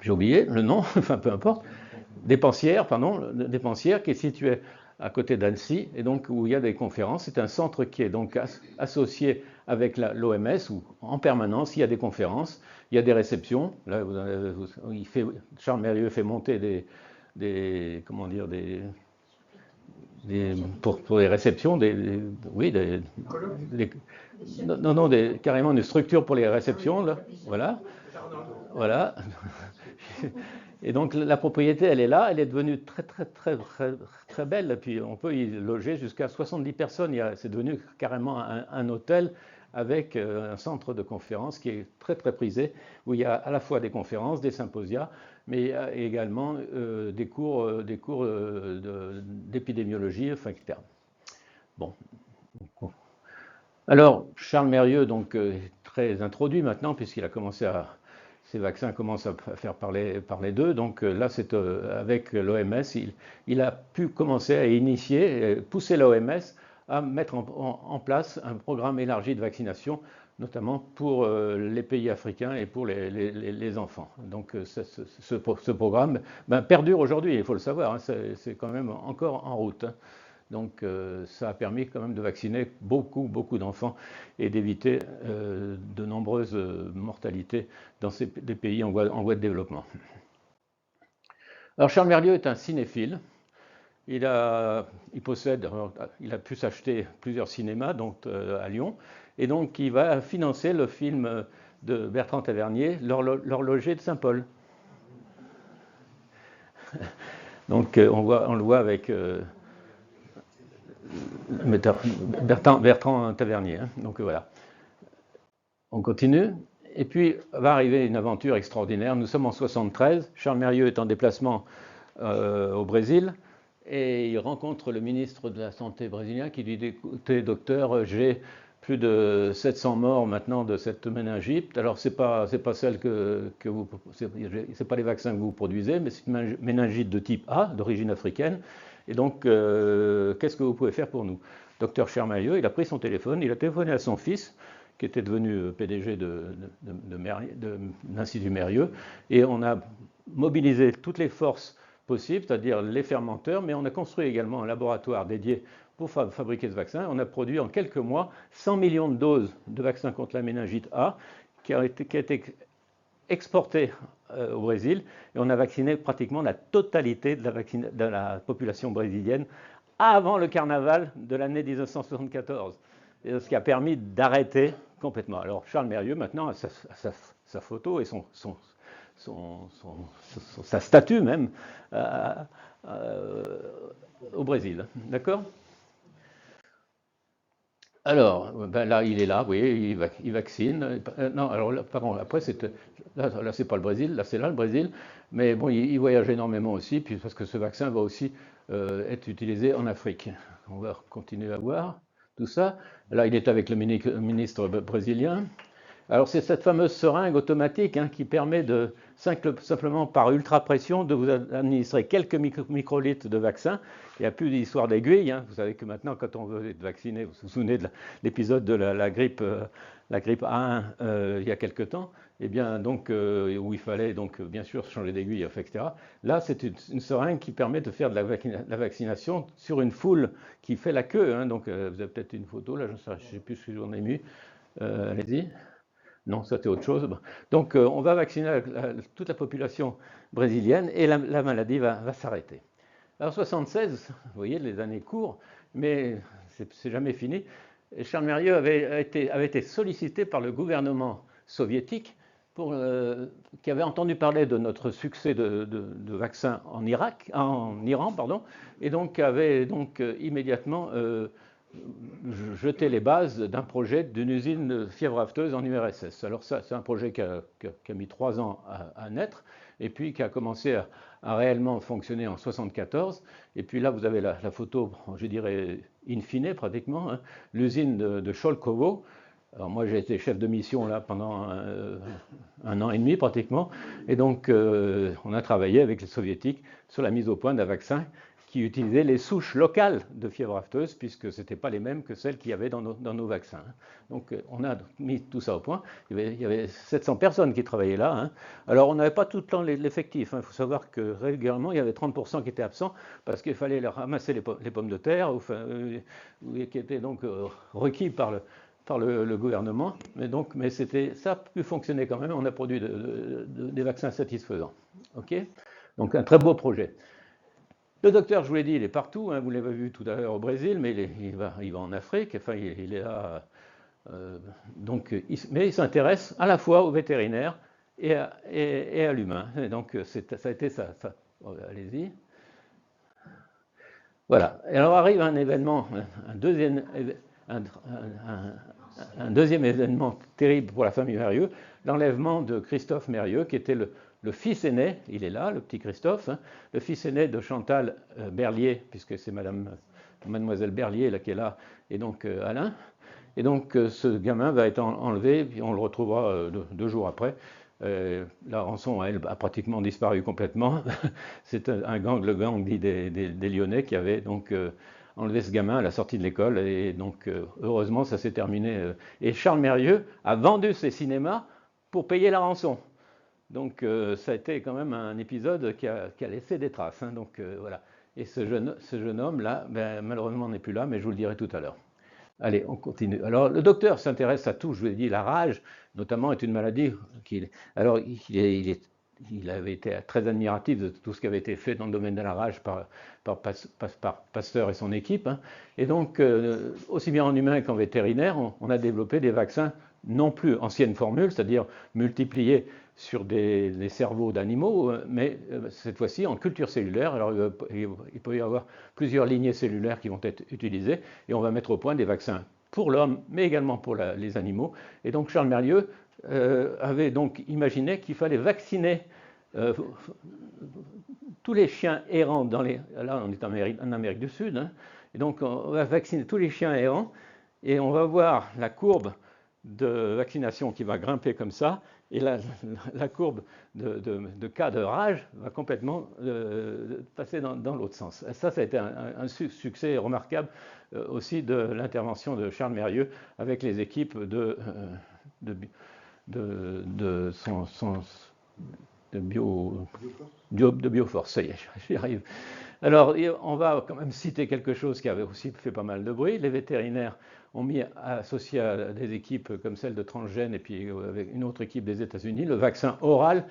j'ai oublié le nom, enfin peu importe, Dépensières, qui est situé à côté d'Annecy, et donc où il y a des conférences. C'est un centre qui est donc associé avec l'OMS, où en permanence il y a des conférences, il y a des réceptions. Là, Charles Mérieux fait monter pour les réceptions, carrément une structure pour les réceptions, là, voilà. Et donc la propriété, elle est là, elle est devenue très belle, et puis on peut y loger jusqu'à 70 personnes. C'est devenu carrément un hôtel avec un centre de conférences qui est très prisé, où il y a à la fois des conférences, des symposia, mais également des cours d'épidémiologie, enfin, etc. Bon. Alors Charles Mérieux donc est très introduit maintenant, puisqu'il a commencé ces vaccins commencent à faire parler d'eux. Donc là, c'est avec l'OMS, il a pu commencer à initier, pousser l'OMS à mettre en place un programme élargi de vaccination, notamment pour les pays africains et pour les enfants. Donc ce programme perdure aujourd'hui, il faut le savoir, c'est quand même encore en route. Donc ça a permis quand même de vacciner beaucoup d'enfants et d'éviter de nombreuses mortalités dans des pays en voie de développement. Alors Charles Mérieux est un cinéphile. Il a pu s'acheter plusieurs cinémas donc, à Lyon, et donc il va financer le film de Bertrand Tavernier, L'horloger de Saint-Paul. Donc on le voit avec Bertrand Tavernier. Donc voilà. On continue. Et puis va arriver une aventure extraordinaire. Nous sommes en 73. Charles Mérieux est en déplacement au Brésil et il rencontre le ministre de la Santé brésilien qui lui dit écoutez, docteur, j'ai plus de 700 morts maintenant de cette méningite. Alors c'est pas celle que vous, c'est pas les vaccins que vous produisez, mais c'est une méningite de type A, d'origine africaine. Et donc qu'est-ce que vous pouvez faire pour nous? Docteur Charles Mérieux, il a pris son téléphone, il a téléphoné à son fils, qui était devenu PDG de l'Institut Mérieux, et on a mobilisé toutes les forces possibles, c'est-à-dire les fermenteurs, mais on a construit également un laboratoire dédié pour fabriquer ce vaccin. On a produit en quelques mois 100 millions de doses de vaccin contre la méningite A, qui a été exporté au Brésil, et on a vacciné pratiquement la totalité de la population brésilienne avant le carnaval de l'année 1974, ce qui a permis d'arrêter complètement. Alors Charles Mérieux maintenant a sa photo et sa statue même au Brésil, d'accord? Alors, ben là, il est là, oui, il vaccine. Non, alors là, pardon, après, là c'est pas le Brésil, là, c'est là le Brésil. Mais bon, il voyage énormément aussi, puis parce que ce vaccin va aussi être utilisé en Afrique. On va continuer à voir tout ça. Là, il est avec le ministre brésilien. Alors, c'est cette fameuse seringue automatique qui permet simplement par ultrapression de vous administrer quelques microlitres de vaccin. Il n'y a plus d'histoire d'aiguille. Vous savez que maintenant, quand on veut être vacciné, vous vous souvenez de l'épisode de la grippe A1 il y a quelque temps, eh bien, donc, où il fallait donc, bien sûr changer d'aiguille, etc. Là, c'est une seringue qui permet de faire de la vaccination sur une foule qui fait la queue. Donc, vous avez peut-être une photo, là, je ne sais plus si j'en ai mis. Allez-y. Non, ça c'est autre chose. Donc on va vacciner toute la population brésilienne et la maladie va s'arrêter. Alors 76, vous voyez, les années courent, mais c'est jamais fini. Et Charles Mérieux avait été sollicité par le gouvernement soviétique qui avait entendu parler de notre succès de vaccin en Iran, pardon, et donc avait immédiatement jeter les bases d'un projet d'une usine de fièvre afteuse en URSS. Alors ça, c'est un projet qui a mis 3 ans à naître, et puis qui a commencé à réellement fonctionner en 74. Et puis là, vous avez la photo, je dirais, in fine pratiquement, l'usine de Cholkovo. Alors moi, j'ai été chef de mission là pendant un an et demi pratiquement, et donc on a travaillé avec les soviétiques sur la mise au point d'un vaccin qui utilisaient les souches locales de fièvre afteuse, puisque ce n'étaient pas les mêmes que celles qu'il y avait dans nos vaccins. Donc on a mis tout ça au point. Il y avait 700 personnes qui travaillaient là. Alors on n'avait pas tout le temps l'effectif. Il faut savoir que régulièrement, il y avait 30% qui étaient absents, parce qu'il fallait leur ramasser les pommes de terre, qui étaient donc requis par le gouvernement. Mais ça a pu fonctionner quand même. On a produit des vaccins satisfaisants. Okay, donc un très beau projet. Le docteur, je vous l'ai dit, il est partout. Vous l'avez vu tout à l'heure au Brésil, mais il va en Afrique. Enfin, il est là. Mais il s'intéresse à la fois aux vétérinaires et à l'humain. Donc, ça a été ça. Allez-y. Voilà. Et alors arrive un événement, un deuxième événement terrible pour la famille Mérieux, l'enlèvement de Christophe Mérieux, qui était le fils aîné, il est là, le petit Christophe, le fils aîné de Chantal Berlier, puisque c'est mademoiselle Berlier là, qui est là, et donc Alain. Et donc ce gamin va être enlevé, puis on le retrouvera 2 jours après. La rançon, elle, a pratiquement disparu complètement. C'est le gang dit des Lyonnais qui avait donc enlevé ce gamin à la sortie de l'école. Et donc heureusement, ça s'est terminé. Et Charles Mérieux a vendu ses cinémas pour payer la rançon. Donc ça a été quand même un épisode qui a laissé des traces. Donc voilà. Et ce jeune homme-là, malheureusement, n'est plus là, mais je vous le dirai tout à l'heure. Allez, on continue. Alors, le docteur s'intéresse à tout. Je vous ai dit, la rage, notamment, est une maladie Alors, il avait été très admiratif de tout ce qui avait été fait dans le domaine de la rage par Pasteur et son équipe. Et donc, aussi bien en humain qu'en vétérinaire, on a développé des vaccins non plus anciennes formules, c'est-à-dire multipliés sur des cerveaux d'animaux, mais cette fois-ci en culture cellulaire. Alors il peut y avoir plusieurs lignées cellulaires qui vont être utilisées, et on va mettre au point des vaccins pour l'homme, mais également pour les animaux. Et donc Charles Mérieux avait donc imaginé qu'il fallait vacciner tous les chiens errants là on est en Amérique du Sud, hein, et donc on va vacciner tous les chiens errants, et on va voir la courbe de vaccination qui va grimper comme ça, et la courbe de cas de rage va complètement passer dans l'autre sens. Ça a été un succès remarquable aussi de l'intervention de Charles Mérieux avec les équipes de Bioforce, ça y est, j'y arrive. Alors, on va quand même citer quelque chose qui avait aussi fait pas mal de bruit. Les vétérinaires ont mis, associé à des équipes comme celle de Transgène et puis avec une autre équipe des États-Unis, le vaccin oral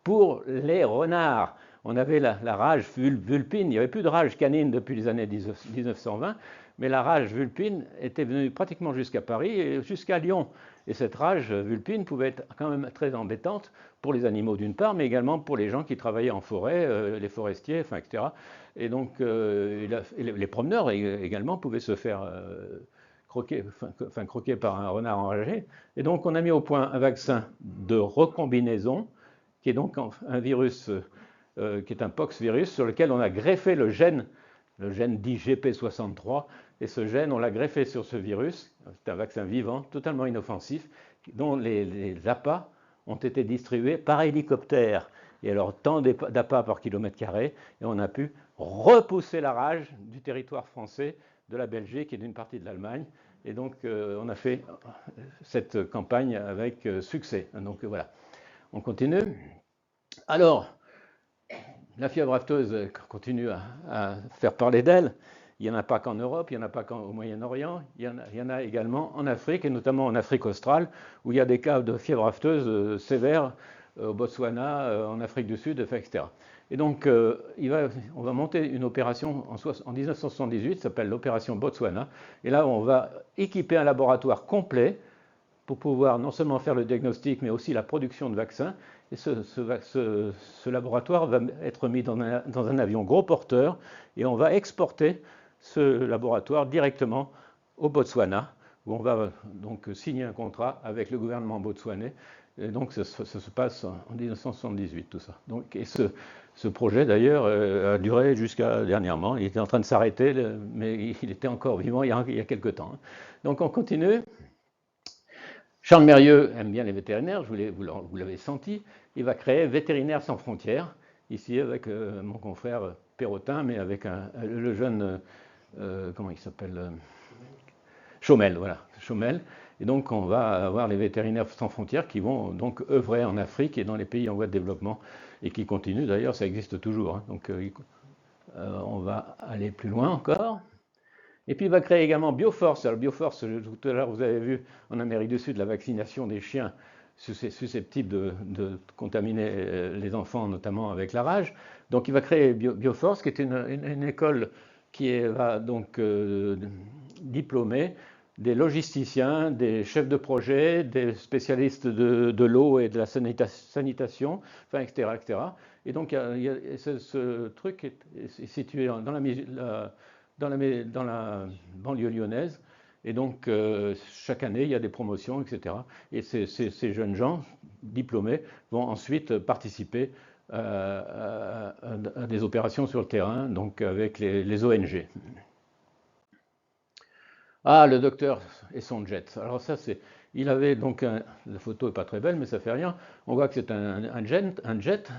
pour les renards. On avait la rage vulpine, il n'y avait plus de rage canine depuis les années 1920, mais la rage vulpine était venue pratiquement jusqu'à Paris et jusqu'à Lyon. Et cette rage vulpine pouvait être quand même très embêtante pour les animaux d'une part, mais également pour les gens qui travaillaient en forêt, les forestiers, enfin, etc. Et donc les promeneurs également pouvaient se faire croquer par un renard enragé. Et donc on a mis au point un vaccin de recombinaison, qui est donc un virus qui est un poxvirus sur lequel on a greffé le gène dit GP63, et ce gène, on l'a greffé sur ce virus. C'est un vaccin vivant, totalement inoffensif, dont les appâts ont été distribués par hélicoptère. Et alors, tant d'appâts par kilomètre carré, et on a pu repousser la rage du territoire français, de la Belgique et d'une partie de l'Allemagne. Et donc, on a fait cette campagne avec succès. Donc, voilà. On continue. Alors, la fièvre afteuse continue à faire parler d'elle. Il n'y en a pas qu'en Europe, il n'y en a pas qu'au Moyen-Orient, il y en a également en Afrique, et notamment en Afrique australe, où il y a des cas de fièvre afteuse sévères, au Botswana, en Afrique du Sud, etc. Et donc, on va monter une opération en 1978, qui s'appelle l'opération Botswana, et là, on va équiper un laboratoire complet pour pouvoir non seulement faire le diagnostic, mais aussi la production de vaccins. Et ce laboratoire va être mis dans un avion gros porteur, et on va exporter ce laboratoire directement au Botswana, où on va donc signer un contrat avec le gouvernement botswanais. Et donc ça se passe en 1978, tout ça. Donc, et ce projet, d'ailleurs, a duré jusqu'à dernièrement. Il était en train de s'arrêter, mais il était encore vivant il y a quelques temps. Donc on continue. Charles Mérieux aime bien les vétérinaires, vous l'avez senti. Il va créer Vétérinaires sans frontières, ici avec mon confrère Perrotin, mais avec le jeune, comment il s'appelle, Chaumel, voilà, Chaumel. Et donc on va avoir les Vétérinaires sans frontières qui vont donc œuvrer en Afrique et dans les pays en voie de développement, et qui continuent, d'ailleurs, ça existe toujours. Hein. Donc on va aller plus loin encore. Et puis il va créer également Bioforce. Alors Bioforce, tout à l'heure vous avez vu en Amérique du Sud la vaccination des chiens susceptibles de contaminer les enfants, notamment avec la rage. Donc il va créer Bioforce, qui est une école qui va donc diplômer des logisticiens, des chefs de projet, des spécialistes de l'eau et de la sanitation, enfin, etc., etc. Et donc ce truc est situé dans la banlieue lyonnaise. Et donc, chaque année, il y a des promotions, etc. Et ces jeunes gens diplômés vont ensuite participer à des opérations sur le terrain, donc avec les ONG. Ah, le docteur et son jet. Alors ça, il avait donc, la photo n'est pas très belle, mais ça fait rien. On voit que c'est un jet,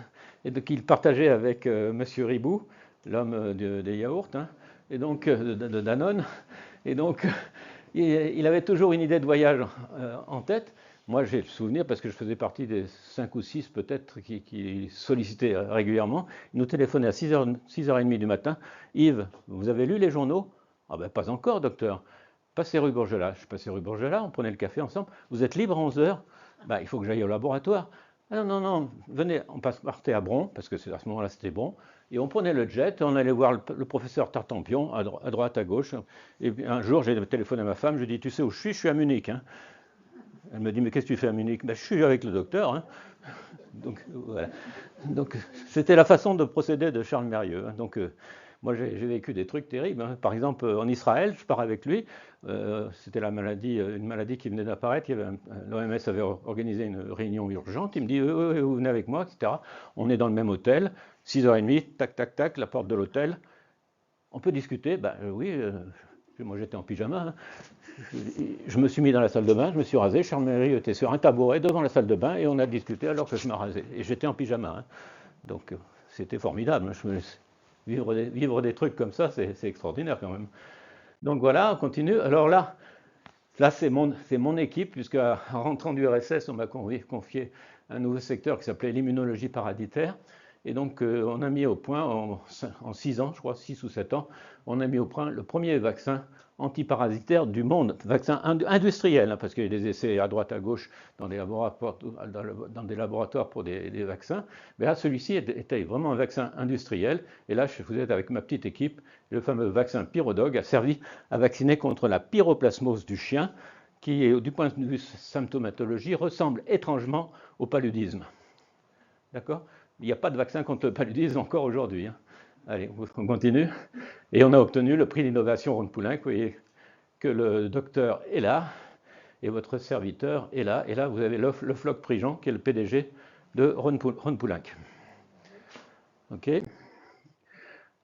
et qu'il partageait avec Monsieur Ribou, l'homme des yaourts, hein, et donc de Danone. Et donc, il avait toujours une idée de voyage en tête. Moi, j'ai le souvenir, parce que je faisais partie des 5 ou 6 peut-être qui sollicitaient régulièrement. Il nous téléphonait à 6h30 du matin. Yves, vous avez lu les journaux? Ah ben pas encore, docteur. Passez rue Bourgelat. Je passais rue Bourgelat, on prenait le café ensemble. Vous êtes libre à 11h? Ben, il faut que j'aille au laboratoire. Ah, non, non, venez, on partait à Bron, parce que à ce moment-là c'était Bron, et on prenait le jet, on allait voir le professeur Tartampion, à droite, à gauche. Et un jour, j'ai téléphoné à ma femme, je lui ai dit, tu sais où je suis à Munich. Hein. Elle me dit, mais qu'est-ce que tu fais à Munich? Ben, je suis avec le docteur. Hein. Donc, voilà. Donc, c'était la façon de procéder de Charles Mérieux. Hein. Donc, Moi, j'ai vécu des trucs terribles, hein. Par exemple, en Israël, je pars avec lui. C'était une maladie qui venait d'apparaître. L'OMS avait organisé une réunion urgente. Il me dit, vous venez avec moi, etc. On est dans le même hôtel. 6h30, tac, tac, tac, la porte de l'hôtel. On peut discuter. Oui, moi j'étais en pyjama, hein. Je me suis mis dans la salle de bain, je me suis rasé. Charles Mérieux était sur un tabouret devant la salle de bain et on a discuté alors que je me rasais. Et j'étais en pyjama, hein. Donc c'était formidable. Vivre des trucs comme ça, c'est extraordinaire quand même. Donc voilà, on continue. Alors là c'est mon équipe, puisque en rentrant du RSS, on m'a confié un nouveau secteur qui s'appelait l'immunologie parasitaire. Et donc, on a mis au point, en 6 ans, je crois, 6 ou 7 ans, on a mis au point le premier vaccin antiparasitaire du monde, vaccin industriel, hein, parce qu'il y a des essais à droite, à gauche, dans des laboratoires pour des vaccins. Mais là, celui-ci était vraiment un vaccin industriel. Et là, vous êtes avec ma petite équipe, le fameux vaccin Pyrodog a servi à vacciner contre la pyroplasmose du chien, qui, du point de vue symptomatologie, ressemble étrangement au paludisme. D'accord? Il n'y a pas de vaccin contre le paludisme encore aujourd'hui, hein. Allez, on continue. Et on a obtenu le prix d'innovation Ron Poulenc. Vous voyez que le docteur est là et votre serviteur est là. Et là, vous avez le Floch Prigent, qui est le PDG de Ron Poulenc. OK.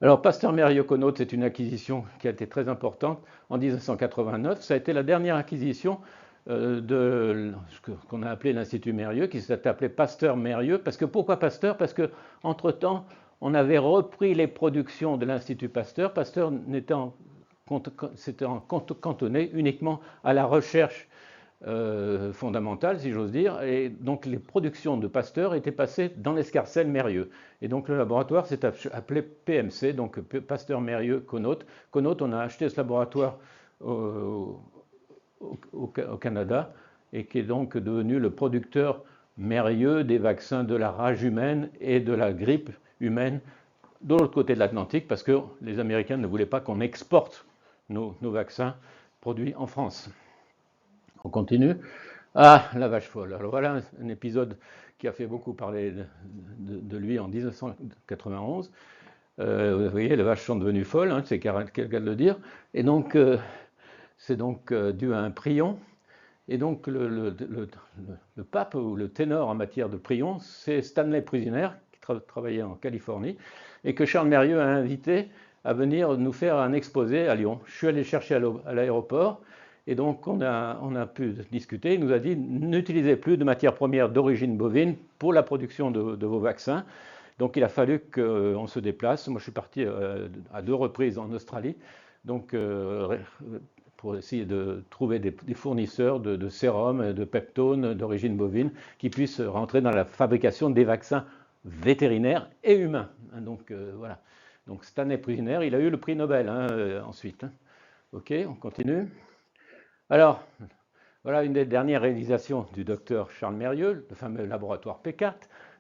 Alors, Pasteur-Mérieux-Conneaute, c'est une acquisition qui a été très importante en 1989. Ça a été la dernière acquisition de ce qu'on a appelé l'Institut Mérieux, qui s'est appelé Pasteur-Mérieux. Pourquoi Pasteur? Parce qu'entre-temps, on avait repris les productions de l'Institut Pasteur. Pasteur s'était cantonné uniquement à la recherche fondamentale, si j'ose dire, et donc les productions de Pasteur étaient passées dans l'escarcelle Mérieux. Et donc le laboratoire s'est appelé PMC, donc Pasteur-Mérieux-Conneaute. Conneaute, on a acheté ce laboratoire au Canada et qui est donc devenu le producteur Mérieux des vaccins de la rage humaine et de la grippe humaine de l'autre côté de l'Atlantique, parce que les Américains ne voulaient pas qu'on exporte nos vaccins produits en France. On continue. Ah, la vache folle. Alors voilà un épisode qui a fait beaucoup parler de lui en 1991. Vous voyez, les vaches sont devenues folles, hein, c'est qu'à de le dire. Et donc, c'est donc dû à un prion. Et donc, le pape ou le ténor en matière de prion, c'est Stanley Prusiner, qui travaillait en Californie, et que Charles Mérieux a invité à venir nous faire un exposé à Lyon. Je suis allé chercher à l'aéroport. Et donc, on a pu discuter. Il nous a dit, n'utilisez plus de matières premières d'origine bovine pour la production de vos vaccins. Donc, il a fallu qu'on se déplace. Moi, je suis parti à 2 reprises en Australie, donc pour essayer de trouver des fournisseurs de sérum et de peptones d'origine bovine qui puissent rentrer dans la fabrication des vaccins vétérinaires et humains. Donc, voilà. Donc, Stanley Prusiner, il a eu le prix Nobel, hein, ensuite. OK, on continue. Alors, voilà une des dernières réalisations du docteur Charles Mérieux, le fameux laboratoire P4,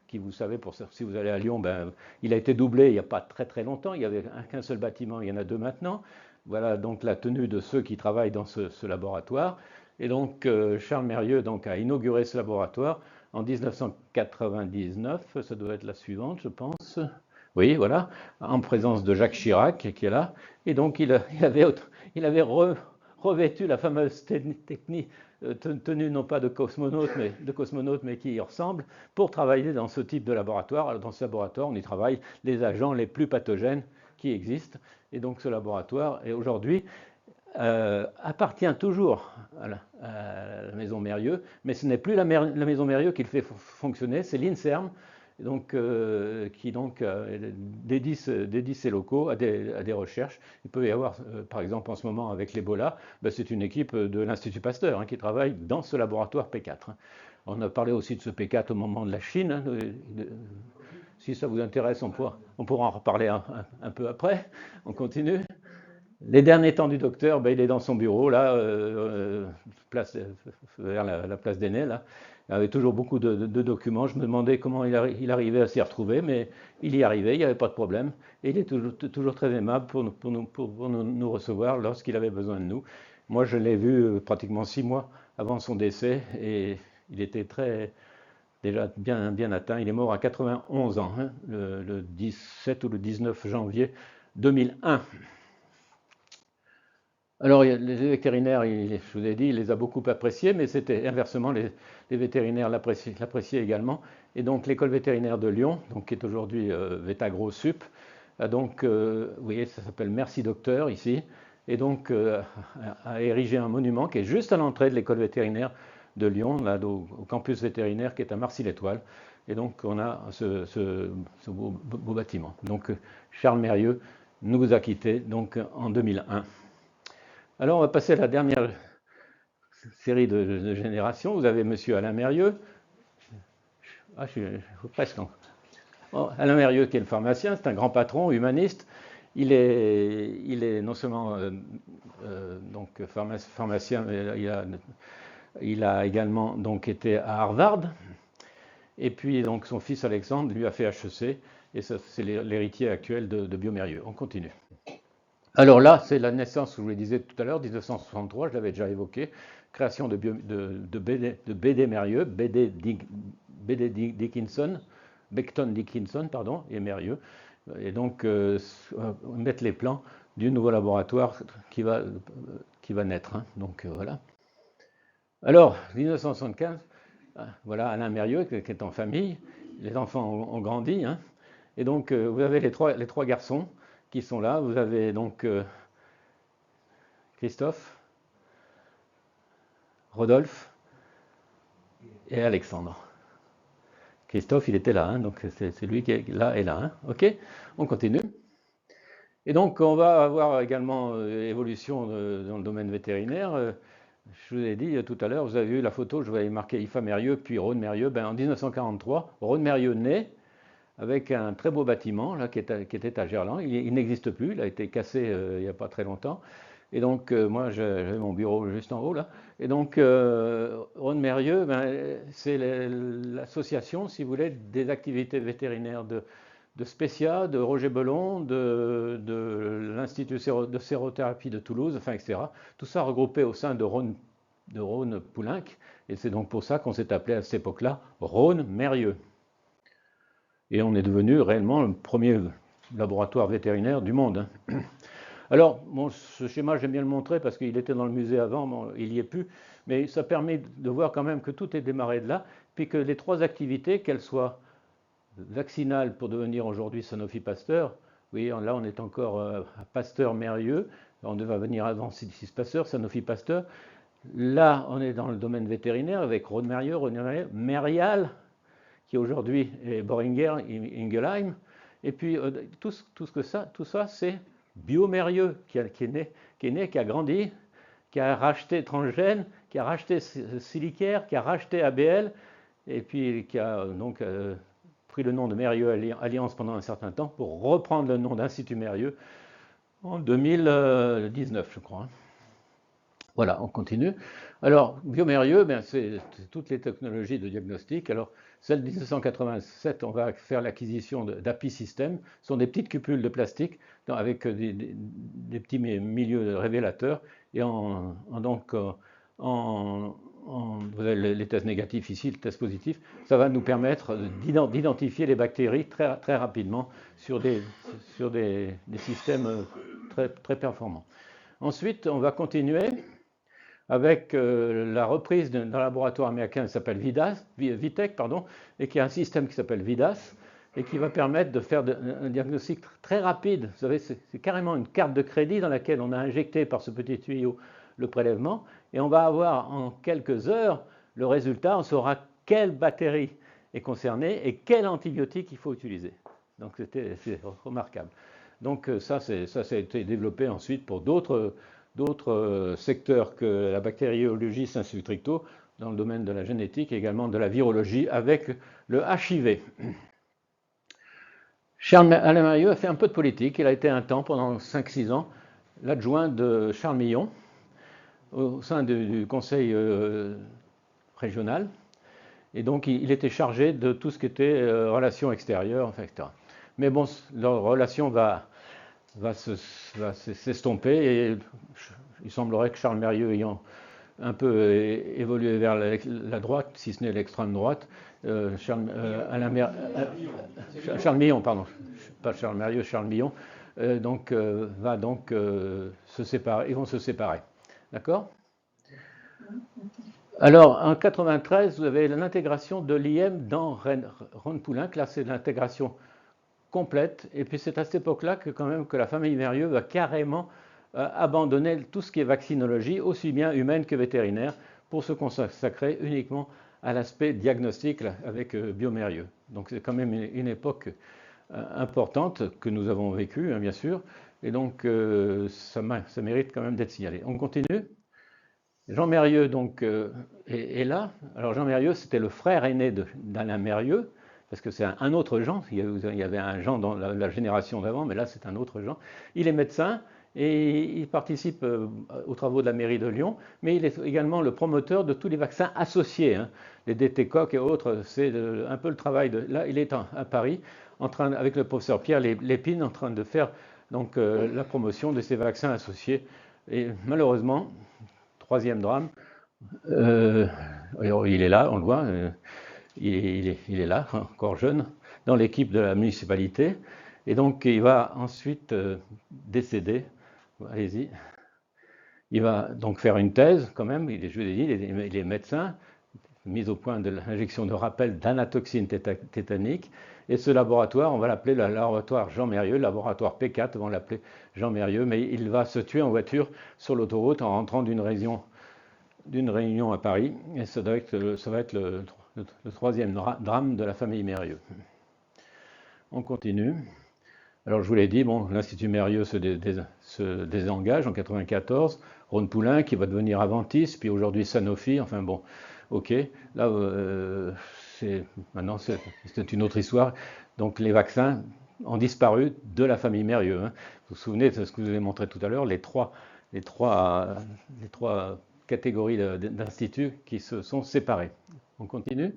qui, vous savez, si vous allez à Lyon, il a été doublé il n'y a pas très très longtemps. Il n'y avait qu'un seul bâtiment, il y en a 2 maintenant. Voilà donc la tenue de ceux qui travaillent dans ce laboratoire. Et donc Charles Mérieux donc, a inauguré ce laboratoire en 1999, ça doit être la suivante, je pense. Oui, voilà, en présence de Jacques Chirac qui est là. Et donc il avait revêtu la fameuse tenue non pas de cosmonaute, mais qui y ressemble, pour travailler dans ce type de laboratoire. Alors, dans ce laboratoire, on y travaille les agents les plus pathogènes qui existent. Et donc ce laboratoire, aujourd'hui, appartient toujours à la maison Mérieux, mais ce n'est plus la maison Mérieux qui le fait fonctionner, c'est l'INSERM, donc, qui donc dédie ses locaux à des recherches. Il peut y avoir, par exemple, en ce moment avec l'Ebola, c'est une équipe de l'Institut Pasteur, hein, qui travaille dans ce laboratoire P4. Hein. On a parlé aussi de ce P4 au moment de la Chine. Hein, si ça vous intéresse, on pourra en reparler un peu après. On continue. Les derniers temps du docteur, il est dans son bureau, là, vers la place des Nez, là. Il y avait toujours beaucoup de documents. Je me demandais comment il arrivait à s'y retrouver, mais il y arrivait, il n'y avait pas de problème. Et il est toujours très aimable pour nous recevoir lorsqu'il avait besoin de nous. Moi, je l'ai vu pratiquement 6 mois avant son décès, et il était déjà bien atteint. Il est mort à 91 ans, hein, le 17 ou le 19 janvier 2001. Alors, les vétérinaires, je vous ai dit, il les a beaucoup appréciés, mais c'était inversement, les vétérinaires l'appréciaient également. Et donc, l'école vétérinaire de Lyon, donc, qui est aujourd'hui Vétagro Sup, a donc, vous voyez, ça s'appelle Merci Docteur ici, et donc a érigé un monument qui est juste à l'entrée de l'école vétérinaire de Lyon, là, au campus vétérinaire qui est à Marcy-l'Étoile. Et donc, on a ce beau bâtiment. Donc, Charles Mérieux nous a quittés donc, en 2001. Alors, on va passer à la dernière série de générations. Vous avez Monsieur Alain Mérieux. Ah, je suis presque. Bon, Alain Mérieux, qui est le pharmacien, c'est un grand patron, humaniste. Il est non seulement donc pharmacien, mais il a également donc été à Harvard. Et puis donc son fils Alexandre lui a fait HEC, et c'est l'héritier actuel de Biomérieux. On continue. Alors là, c'est la naissance, je vous le disais tout à l'heure, 1963, je l'avais déjà évoqué, création de BD Mérieux, BD Dickinson, Becton Dickinson, pardon, et Mérieux. Et donc, mettre les plans du nouveau laboratoire qui va naître. Hein. Donc, voilà. Alors, 1975, voilà Alain Mérieux qui est en famille. Les enfants ont grandi. Hein. Et donc, vous avez les trois garçons qui sont là. Vous avez donc Christophe, Rodolphe et Alexandre. Christophe, il était là, hein, donc c'est lui qui est là et là. Hein. Ok, on continue. Et donc, on va avoir également évolution dans le domaine vétérinaire. Je vous ai dit tout à l'heure, vous avez vu la photo, je vous avais marqué Ifa Mérieux, puis Rhône Mérieux. Ben, en 1943, Rhône Mérieux naît avec un très beau bâtiment là, qui était à Gerland. Il n'existe plus, il a été cassé il n'y a pas très longtemps. Et donc, moi, j'avais mon bureau juste en haut là. Et donc, Rhône Mérieux, ben, c'est l'association, si vous voulez, des activités vétérinaires de Specia, de Roger Bellon, de l'Institut de sérothérapie de Toulouse, enfin, etc. Tout ça regroupé au sein de Rhône Poulenc. Et c'est donc pour ça qu'on s'est appelé à cette époque-là Rhône Mérieux. Et on est devenu réellement le premier laboratoire vétérinaire du monde. Hein. Alors, bon, ce schéma, j'aime bien le montrer parce qu'il était dans le musée avant, bon, il n'y est plus, mais ça permet de voir quand même que tout est démarré de là, puis que les trois activités, qu'elles soient vaccinales pour devenir aujourd'hui Sanofi Pasteur, oui, là on est encore à Pasteur-Mérieux, on devait venir avant Six Pasteur, Sanofi Pasteur. Là, on est dans le domaine vétérinaire avec Rhône Mérieux, Mérial, qui aujourd'hui est Boehringer Ingelheim. Et puis tout ça, c'est Biomérieux qui est né, qui a grandi, qui a racheté Transgène, qui a racheté Silicaire, qui a racheté ABL, et puis qui a donc pris le nom de Mérieux Alliance pendant un certain temps pour reprendre le nom d'Institut Mérieux en 2019, je crois. Voilà, on continue. Alors, Biomérieux, ben, c'est toutes les technologies de diagnostic. Alors, celle de 1987, on va faire l'acquisition d'API System. Ce sont des petites cupules de plastique avec des petits milieux révélateurs. Et vous avez les tests négatifs ici, le test positif. Ça va nous permettre d'identifier les bactéries très, très rapidement sur des systèmes très, très performants. Ensuite, on va continuer avec la reprise d'un laboratoire américain qui s'appelle Vitec, et qui a un système qui s'appelle VIDAS, et qui va permettre de faire un diagnostic très rapide. Vous savez, c'est carrément une carte de crédit dans laquelle on a injecté par ce petit tuyau le prélèvement, et on va avoir en quelques heures le résultat, on saura quelle bactérie est concernée et quel antibiotique il faut utiliser. Donc c'est remarquable. Donc ça a été développé ensuite pour d'autres secteurs que la bactériologie Saint-Stricto, dans le domaine de la génétique et également de la virologie avec le HIV. Alain Mérieux a fait un peu de politique. Il a été un temps, pendant 5-6 ans, l'adjoint de Charles Millon au sein du conseil régional. Et donc, il était chargé de tout ce qui était relations extérieures, etc. Mais bon, leur relation va s'estomper et il semblerait que Charles Mérieux ayant un peu évolué vers la droite, si ce n'est l'extrême droite, Charles Millon, pardon, pas Charles Mérieux, Charles Millon, va donc se séparer, ils vont se séparer. D'accord? Alors, en 93, vous avez l'intégration de l'IM dans Rhône-Poulenc. Là, c'est l'intégration complète. Et puis, c'est à cette époque-là que, quand même, que la famille Mérieux va carrément abandonner tout ce qui est vaccinologie, aussi bien humaine que vétérinaire, pour se consacrer uniquement à l'aspect diagnostic avec Biomérieux. Donc, c'est quand même une époque importante que nous avons vécue, hein, bien sûr. Et donc, ça mérite quand même d'être signalé. On continue. Jean Mérieux donc, est là. Alors Jean Mérieux, c'était le frère aîné d'Alain Mérieux, parce que c'est un autre Jean. Il y avait un Jean dans la génération d'avant, mais là c'est un autre Jean. Il est médecin et il participe aux travaux de la mairie de Lyon, mais il est également le promoteur de tous les vaccins associés, hein, les DT-Coq et autres. C'est un peu le travail de... Là, il est à Paris, avec le professeur Pierre Lépine, en train de faire donc, la promotion de ces vaccins associés. Et malheureusement, troisième drame, il est là, on le voit, il est là, encore jeune, dans l'équipe de la municipalité. Et donc, il va ensuite décéder. Allez-y. Il va donc faire une thèse, quand même. Je vous ai dit, il est médecin, mise au point de l'injection de rappel d'anatoxine tétanique. Et ce laboratoire, on va l'appeler le laboratoire Jean Mérieux, laboratoire P4, on va l'appeler Jean Mérieux, mais il va se tuer en voiture sur l'autoroute en rentrant d'une réunion à Paris. Et ça va être le troisième drame de la famille Mérieux. On continue. Alors je vous l'ai dit, bon, l'Institut Mérieux se désengage en 1994. Rhône-Poulenc qui va devenir Aventis, puis aujourd'hui Sanofi. Enfin bon, ok. Là, maintenant c'est une autre histoire. Donc les vaccins ont disparu de la famille Mérieux. Hein. Vous vous souvenez de ce que je vous ai montré tout à l'heure, les trois catégories d'instituts qui se sont séparés. On continue.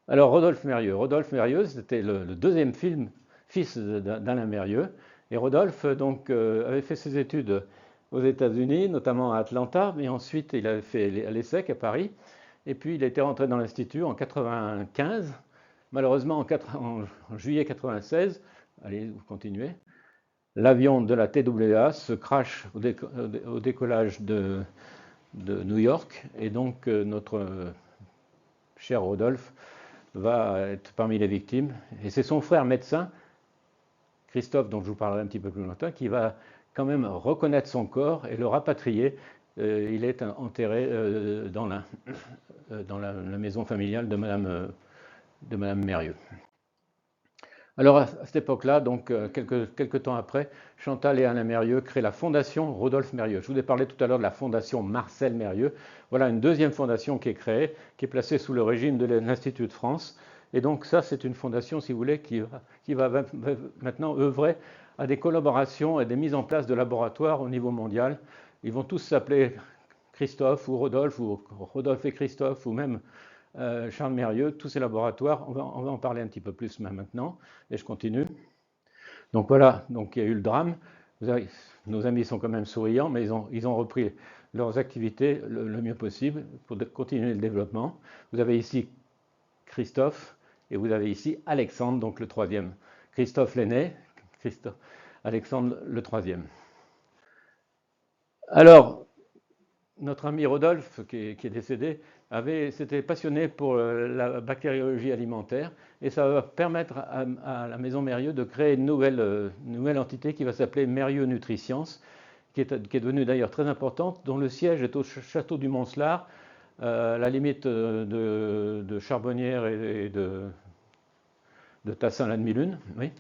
Alors Rodolphe Mérieux. Rodolphe Mérieux, c'était le deuxième fils d'Alain Mérieux. Et Rodolphe donc, avait fait ses études aux États-Unis, notamment à Atlanta, mais ensuite il avait fait à l'ESSEC à Paris. Et puis il était rentré dans l'Institut en 1995. Malheureusement, en juillet 1996, allez, vous continuez, l'avion de la TWA se crache au décollage de New York. Et donc notre cher Rodolphe va être parmi les victimes. Et c'est son frère médecin, Christophe, dont je vous parlerai un petit peu plus longtemps, qui va quand même reconnaître son corps et le rapatrier. Il est enterré dans la maison familiale de Madame Mérieux. Alors à cette époque-là, donc quelques temps après, Chantal et Alain Mérieux créent la fondation Rodolphe Mérieux. Je vous ai parlé tout à l'heure de la fondation Marcel Mérieux. Voilà une deuxième fondation qui est créée, qui est placée sous le régime de l'Institut de France. Et donc ça, c'est une fondation, si vous voulez, qui va maintenant œuvrer à des collaborations et des mises en place de laboratoires au niveau mondial. Ils vont tous s'appeler Christophe ou Rodolphe et Christophe, ou même Charles Mérieux, tous ces laboratoires. On va en parler un petit peu plus maintenant. Et je continue. Donc voilà, donc il y a eu le drame. Nos amis sont quand même souriants, mais ils ont repris leurs activités le mieux possible pour continuer le développement. Vous avez ici Christophe et vous avez ici Alexandre, donc le troisième. Christophe l'aîné, Alexandre le troisième. Alors, notre ami Rodolphe, qui est décédé, s'était passionné pour la bactériologie alimentaire, et ça va permettre à la maison Mérieux de créer une nouvelle entité qui va s'appeler Mérieux Nutriscience, qui est devenue d'ailleurs très importante, dont le siège est au château du Moncelar, à la limite de Charbonnières et de Tassin-la-Demi-Lune. Oui.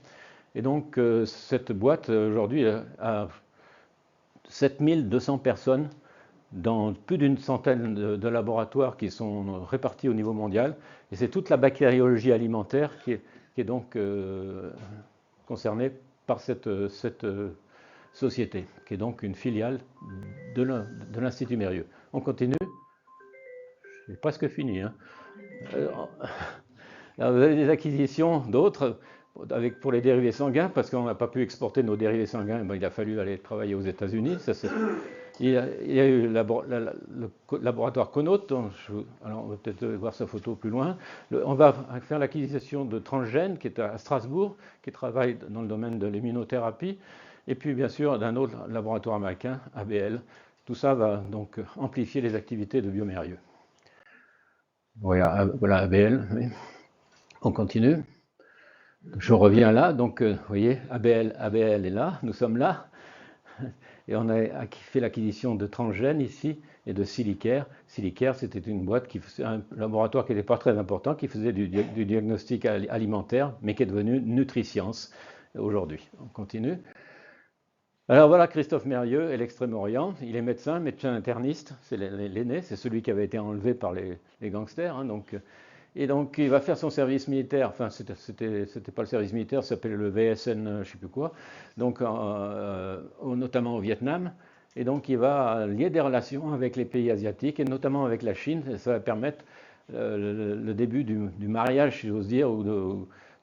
Et donc cette boîte aujourd'hui a 7200 personnes dans plus d'une centaine de laboratoires qui sont répartis au niveau mondial. Et c'est toute la bactériologie alimentaire qui est donc concernée par cette société, qui est donc une filiale de l'Institut Mérieux. On continue. J'ai presque fini. Hein. Alors, vous avez des acquisitions d'autres pour les dérivés sanguins, parce qu'on n'a pas pu exporter nos dérivés sanguins, il a fallu aller travailler aux États-Unis. Il y a eu le laboratoire Conote, alors on va peut-être voir sa photo plus loin. On va faire l'acquisition de Transgène, qui est à Strasbourg, qui travaille dans le domaine de l'immunothérapie, et puis bien sûr d'un autre laboratoire américain, ABL. Tout ça va donc amplifier les activités de Biomérieux. Voilà, ABL. Oui. On continue. Je reviens là, donc vous voyez, ABL est là, nous sommes là. Et on a fait l'acquisition de Transgène ici et de Silicaire. Silicaire, c'était une boîte qui faisait un laboratoire qui n'était pas très important, qui faisait du diagnostic alimentaire, mais qui est devenu Nutriscience aujourd'hui. On continue. Alors voilà Christophe Mérieux et l'Extrême-Orient. Il est médecin interniste, c'est l'aîné, c'est celui qui avait été enlevé par les gangsters. Hein, et donc il va faire son service militaire, enfin c'était pas le service militaire, ça s'appelait le VSN, je ne sais plus quoi, donc notamment au Vietnam. Et donc il va lier des relations avec les pays asiatiques et notamment avec la Chine. Et ça va permettre le début du mariage, si j'ose dire,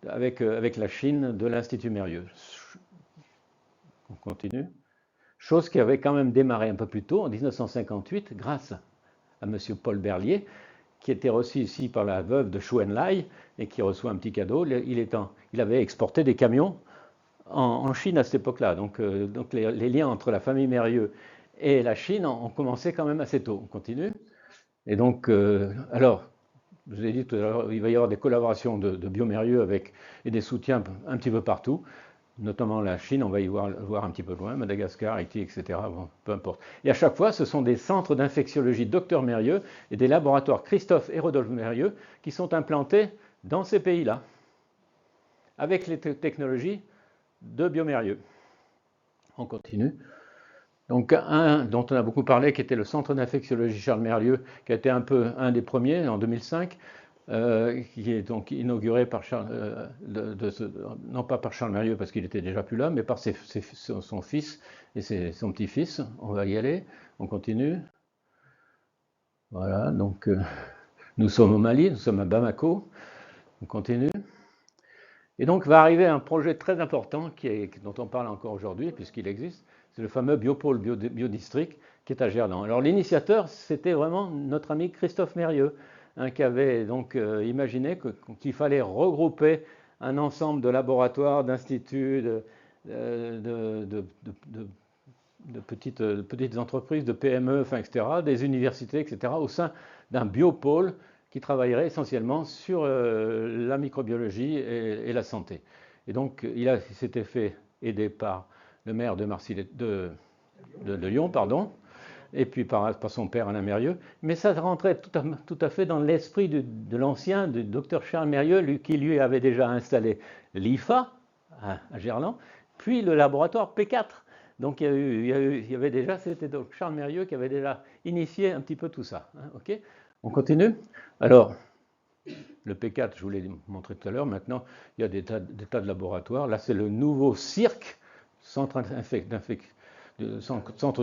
avec la Chine de l'Institut Mérieux. On continue. Chose qui avait quand même démarré un peu plus tôt, en 1958, grâce à M. Paul Berlier, qui était reçu ici par la veuve de Chou En-lai et qui reçoit un petit cadeau. Il avait exporté des camions en Chine à cette époque-là. Donc les liens entre la famille Mérieux et la Chine ont commencé quand même assez tôt. On continue. Et donc, alors, je vous ai dit tout à l'heure, il va y avoir des collaborations de Biomérieux et des soutiens un petit peu partout. Notamment la Chine, on va y voir un petit peu loin, Madagascar, Haïti, etc. Bon, peu importe. Et à chaque fois, ce sont des centres d'infectiologie Dr Mérieux et des laboratoires Christophe et Rodolphe Mérieux qui sont implantés dans ces pays-là, avec les technologies de Biomérieux. On continue. Donc un dont on a beaucoup parlé, qui était le centre d'infectiologie Charles Mérieux, qui a été un des premiers en 2005, qui est donc inauguré par non pas par Charles Mérieux parce qu'il était déjà plus là, mais par son fils et son petit-fils. On va y aller, on continue. Voilà, donc nous sommes au Mali, nous sommes à Bamako, on continue. Et donc va arriver un projet très important dont on parle encore aujourd'hui, puisqu'il existe, c'est le fameux Biopôle Biodistrict qui est à Gerland. Alors l'initiateur, c'était vraiment notre ami Christophe Mérieux, qui avait donc imaginé qu'il fallait regrouper un ensemble de laboratoires, d'instituts, de petites entreprises, de PME, enfin, etc., des universités, etc., au sein d'un biopôle qui travaillerait essentiellement sur la microbiologie et la santé. Et donc, il s'était fait aider par le maire de Lyon, pardon, et puis par son père Alain Mérieux, mais ça rentrait tout à fait dans l'esprit de l'ancien, du docteur Charles Mérieux, qui lui avait déjà installé l'IFA à Gerland, puis le laboratoire P4. Donc il y avait déjà, c'était donc Charles Mérieux qui avait déjà initié un petit peu tout ça. Hein, ok, on continue. Alors, le P4, je vous l'ai montré tout à l'heure, maintenant il y a des tas de laboratoires. Là, c'est le nouveau CIRC, centre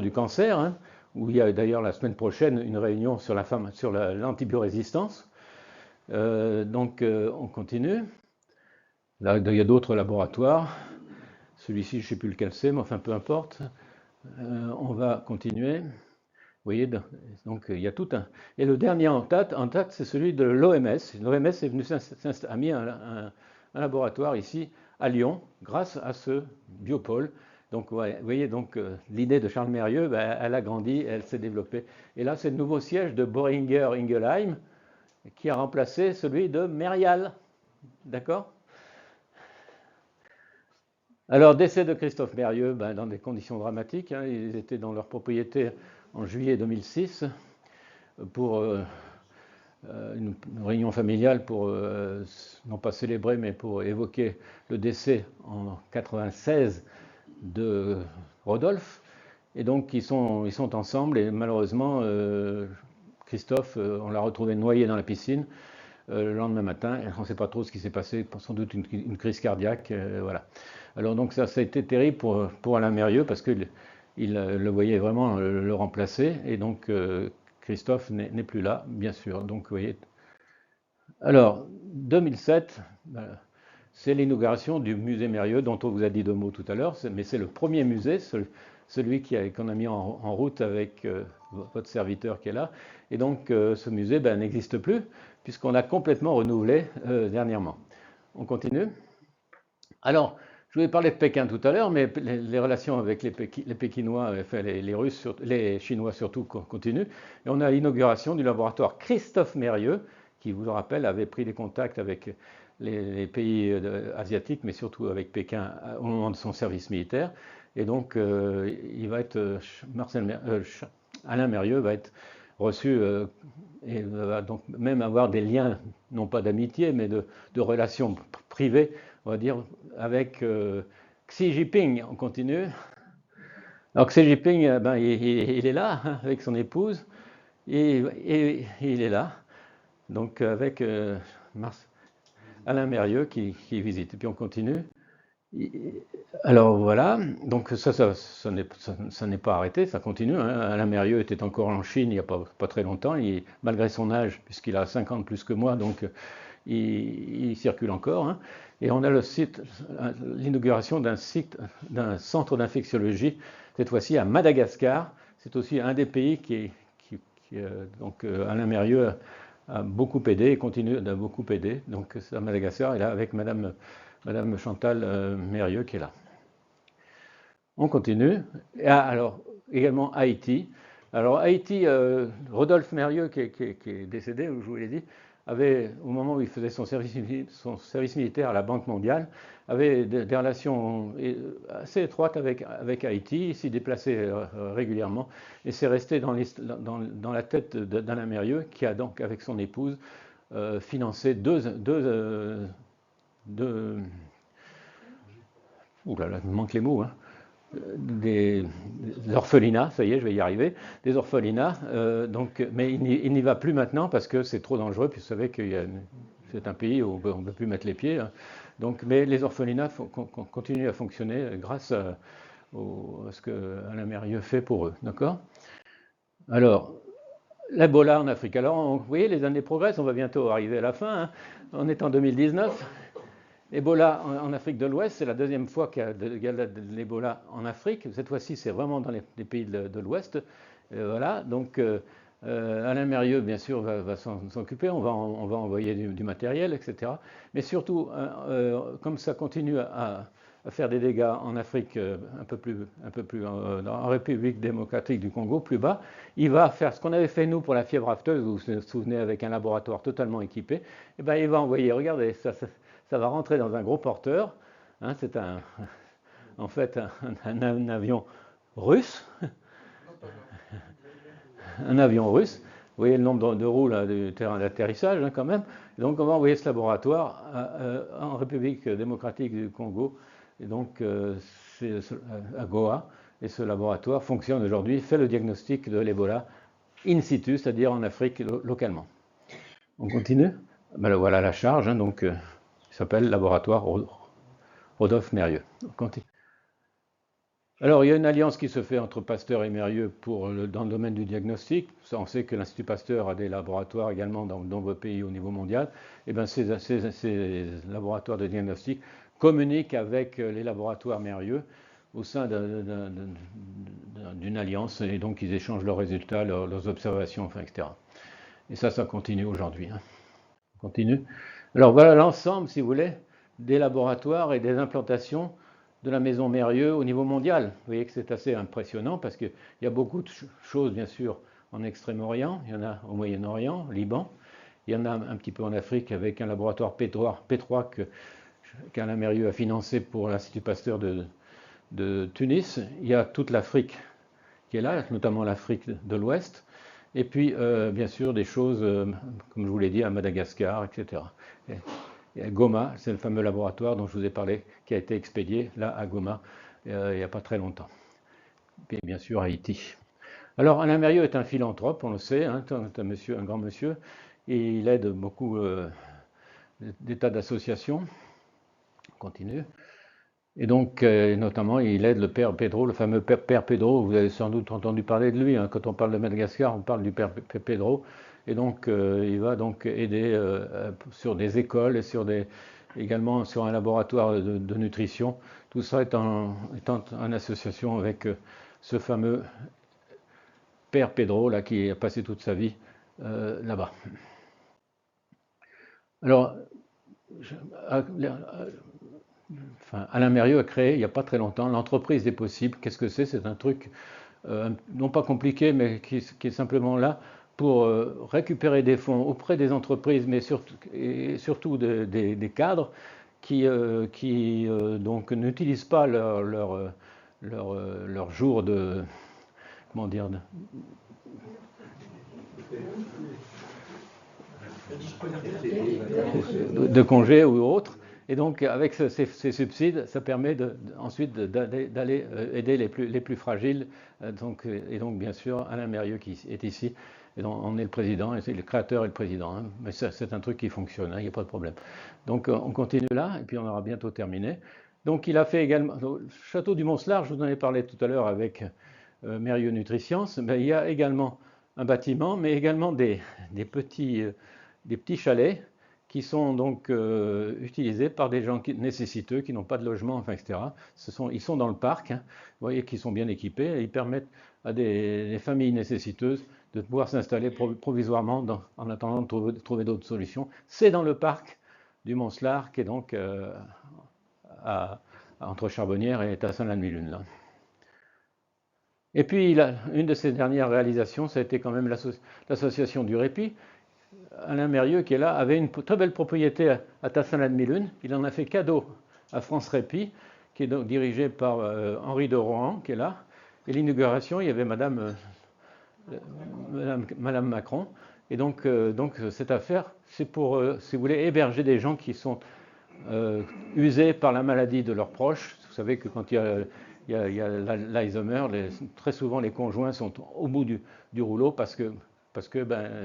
du cancer, hein, où il y a d'ailleurs la semaine prochaine une réunion sur l'antibiorésistance. Donc on continue. Là, il y a d'autres laboratoires. Celui-ci, je ne sais plus lequel c'est, mais enfin peu importe. On va continuer. Vous voyez, donc il y a tout un. Et le dernier en tête, c'est celui de l'OMS. L'OMS a mis un laboratoire ici à Lyon, grâce à ce biopôle. Donc, ouais, vous voyez, donc l'idée de Charles Mérieux, elle a grandi, elle s'est développée. Et là, c'est le nouveau siège de Boehringer Ingelheim qui a remplacé celui de Merial. D'accord? Alors, décès de Christophe Mérieux, dans des conditions dramatiques. Hein, ils étaient dans leur propriété en juillet 2006 pour une réunion familiale pour, non pas célébrer, mais pour évoquer le décès en 1996 de Rodolphe. Et donc, ils sont ensemble et malheureusement, Christophe, on l'a retrouvé noyé dans la piscine le lendemain matin. On ne sait pas trop ce qui s'est passé, sans doute une crise cardiaque. Voilà. Alors donc ça a été terrible pour Alain Mérieux parce qu'il le voyait vraiment le remplacer. Et donc Christophe n'est plus là, bien sûr. Donc vous voyez. Alors 2007, c'est l'inauguration du musée Mérieux, dont on vous a dit 2 mots tout à l'heure, mais c'est le premier musée, celui qu'on a mis en route avec votre serviteur qui est là. Et donc ce musée n'existe plus, puisqu'on a complètement renouvelé dernièrement. On continue. Alors, je vous ai parlé de Pékin tout à l'heure, mais les relations avec les Pékinois, enfin les Russes, les Chinois surtout, continuent. Et on a l'inauguration du laboratoire Christophe Mérieux, qui, vous le rappelle, avait pris des contacts avec les pays asiatiques, mais surtout avec Pékin au moment de son service militaire. Et donc, il va être, Alain Mérieux va être reçu et va donc même avoir des liens, non pas d'amitié, mais de relations privées, on va dire, avec Xi Jinping. On continue. Alors Xi Jinping, il est là, hein, avec son épouse, et il est là, donc avec Alain Mérieux qui visite. Et puis on continue. Alors voilà, donc ça n'est pas arrêté, ça continue, hein. Alain Mérieux était encore en Chine il n'y a pas très longtemps, malgré son âge, puisqu'il a 50 plus que moi, donc il circule encore, hein. Et on a l'inauguration d'un centre d'infectiologie, cette fois-ci à Madagascar. C'est aussi un des pays donc Alain Mérieux a beaucoup aidé et continue de beaucoup aider. Donc à Madagascar, et là avec Madame Chantal Mérieux qui est là. On continue. Alors, également Haïti. Alors, Haïti, Rodolphe Mérieux, qui est décédé, je vous l'ai dit, avait, au moment où il faisait son service militaire à la Banque mondiale, avait des relations assez étroites avec Haïti. Il s'y déplaçait régulièrement. Et c'est resté dans la tête d'Alain Mérieux, qui a donc, avec son épouse, financé ouh là là, il me manque les mots, hein. Des orphelinats, ça y est, je vais y arriver, des orphelinats, mais il n'y va plus maintenant parce que c'est trop dangereux, puis vous savez que c'est un pays où on ne peut plus mettre les pieds, hein. Donc, mais les orphelinats continuent à fonctionner grâce à ce que Alain Mérieux fait pour eux, d'accord? Alors, l'Ebola en Afrique. Alors, vous voyez, les années progressent, on va bientôt arriver à la fin, hein. On est en 2019. Ebola en Afrique de l'Ouest, c'est la deuxième fois qu'il y a de l'Ebola en Afrique. Cette fois-ci, c'est vraiment dans les pays de l'Ouest. Voilà, donc Alain Mérieux, bien sûr, va s'en occuper. On va envoyer du matériel, etc. Mais surtout, comme ça continue à faire des dégâts en Afrique un peu plus en République démocratique du Congo, plus bas, il va faire ce qu'on avait fait nous pour la fièvre afteuse, vous vous souvenez, avec un laboratoire totalement équipé. Et ben, il va envoyer, regardez, ça va rentrer dans un gros porteur, hein, c'est en fait un avion russe, un avion russe. Vous voyez le nombre de roues là, du terrain d'atterrissage, hein, quand même. Et donc on va envoyer ce laboratoire en République démocratique du Congo, et donc c'est à Goa. Et ce laboratoire fonctionne aujourd'hui, fait le diagnostic de l'Ebola in situ, c'est-à-dire en Afrique localement. On continue. Ben, voilà la charge, hein, donc il s'appelle laboratoire Rodolphe Mérieux. On continue. Alors, il y a une alliance qui se fait entre Pasteur et Mérieux dans le domaine du diagnostic. On sait que l'Institut Pasteur a des laboratoires également dans vos pays au niveau mondial. Et bien, ces laboratoires de diagnostic communiquent avec les laboratoires Mérieux au sein d'une alliance, et donc ils échangent leurs résultats, leurs observations, enfin, etc. Et ça continue aujourd'hui, hein. On continue. Alors voilà l'ensemble, si vous voulez, des laboratoires et des implantations de la maison Mérieux au niveau mondial. Vous voyez que c'est assez impressionnant parce qu'il y a beaucoup de choses, bien sûr, en Extrême-Orient, il y en a au Moyen-Orient, Liban, il y en a un petit peu en Afrique avec un laboratoire P3 qu'Alain Mérieux a financé pour l'Institut Pasteur de Tunis. Il y a toute l'Afrique qui est là, notamment l'Afrique de l'Ouest. Et puis, bien sûr, des choses, comme je vous l'ai dit, à Madagascar, etc. Et à Goma, c'est le fameux laboratoire dont je vous ai parlé, qui a été expédié là à Goma il n'y a pas très longtemps. Et bien sûr, Haïti. Alors, Alain Mérieux est un philanthrope, on le sait, hein, un grand monsieur, et il aide beaucoup des tas d'associations. On continue. Et donc, notamment, il aide le père Pedro, le fameux père Pedro. Vous avez sans doute entendu parler de lui, hein. Quand on parle de Madagascar, on parle du père Pedro. Et donc, il va donc aider sur des écoles et sur des également sur un laboratoire de nutrition. Tout ça étant en association avec ce fameux père Pedro, là, qui a passé toute sa vie là-bas. Alors, Alain Mérieux a créé, il n'y a pas très longtemps, l'entreprise des possibles. Qu'est-ce que c'est? C'est un truc non pas compliqué, mais qui est simplement là pour récupérer des fonds auprès des entreprises, mais surtout des cadres qui donc n'utilisent pas leur jour de, comment dire, de congé ou autre. Et donc, avec ces subsides, ça permet ensuite d'aller aider les plus fragiles. Et donc, bien sûr, Alain Mérieux qui est ici. Et donc, on est le président, et c'est le créateur et le président. Hein. Mais c'est un truc qui fonctionne, il n'y a pas de problème. Donc, on continue là, et puis on aura bientôt terminé. Donc, il a fait également. Le château du Mont-Slarge, je vous en ai parlé tout à l'heure avec Mérieux Nutriscience. Ben, il y a également un bâtiment, mais également des petits chalets qui sont donc utilisés par des gens nécessiteux, qui n'ont pas de logement, enfin, etc. Ils sont dans le parc, hein, vous voyez qu'ils sont bien équipés, et ils permettent à des familles nécessiteuses de pouvoir s'installer provisoirement en attendant de trouver d'autres solutions. C'est dans le parc du Mont-Slarge, qui est donc entre Charbonnières et Tassin-la-Nuit-Lune, là. Et puis, une de ses dernières réalisations, ça a été quand même l'association du répit. Alain Mérieux, qui est là, avait une très belle propriété à Tassin-la-Demi-Lune. Il en a fait cadeau à France Répit, qui est donc dirigée par Henri de Rohan, qui est là. Et l'inauguration, il y avait Madame Macron. Et donc cette affaire, c'est pour, si vous voulez, héberger des gens qui sont usés par la maladie de leurs proches. Vous savez que quand il y a l'Alzheimer, très souvent les conjoints sont au bout du rouleau parce que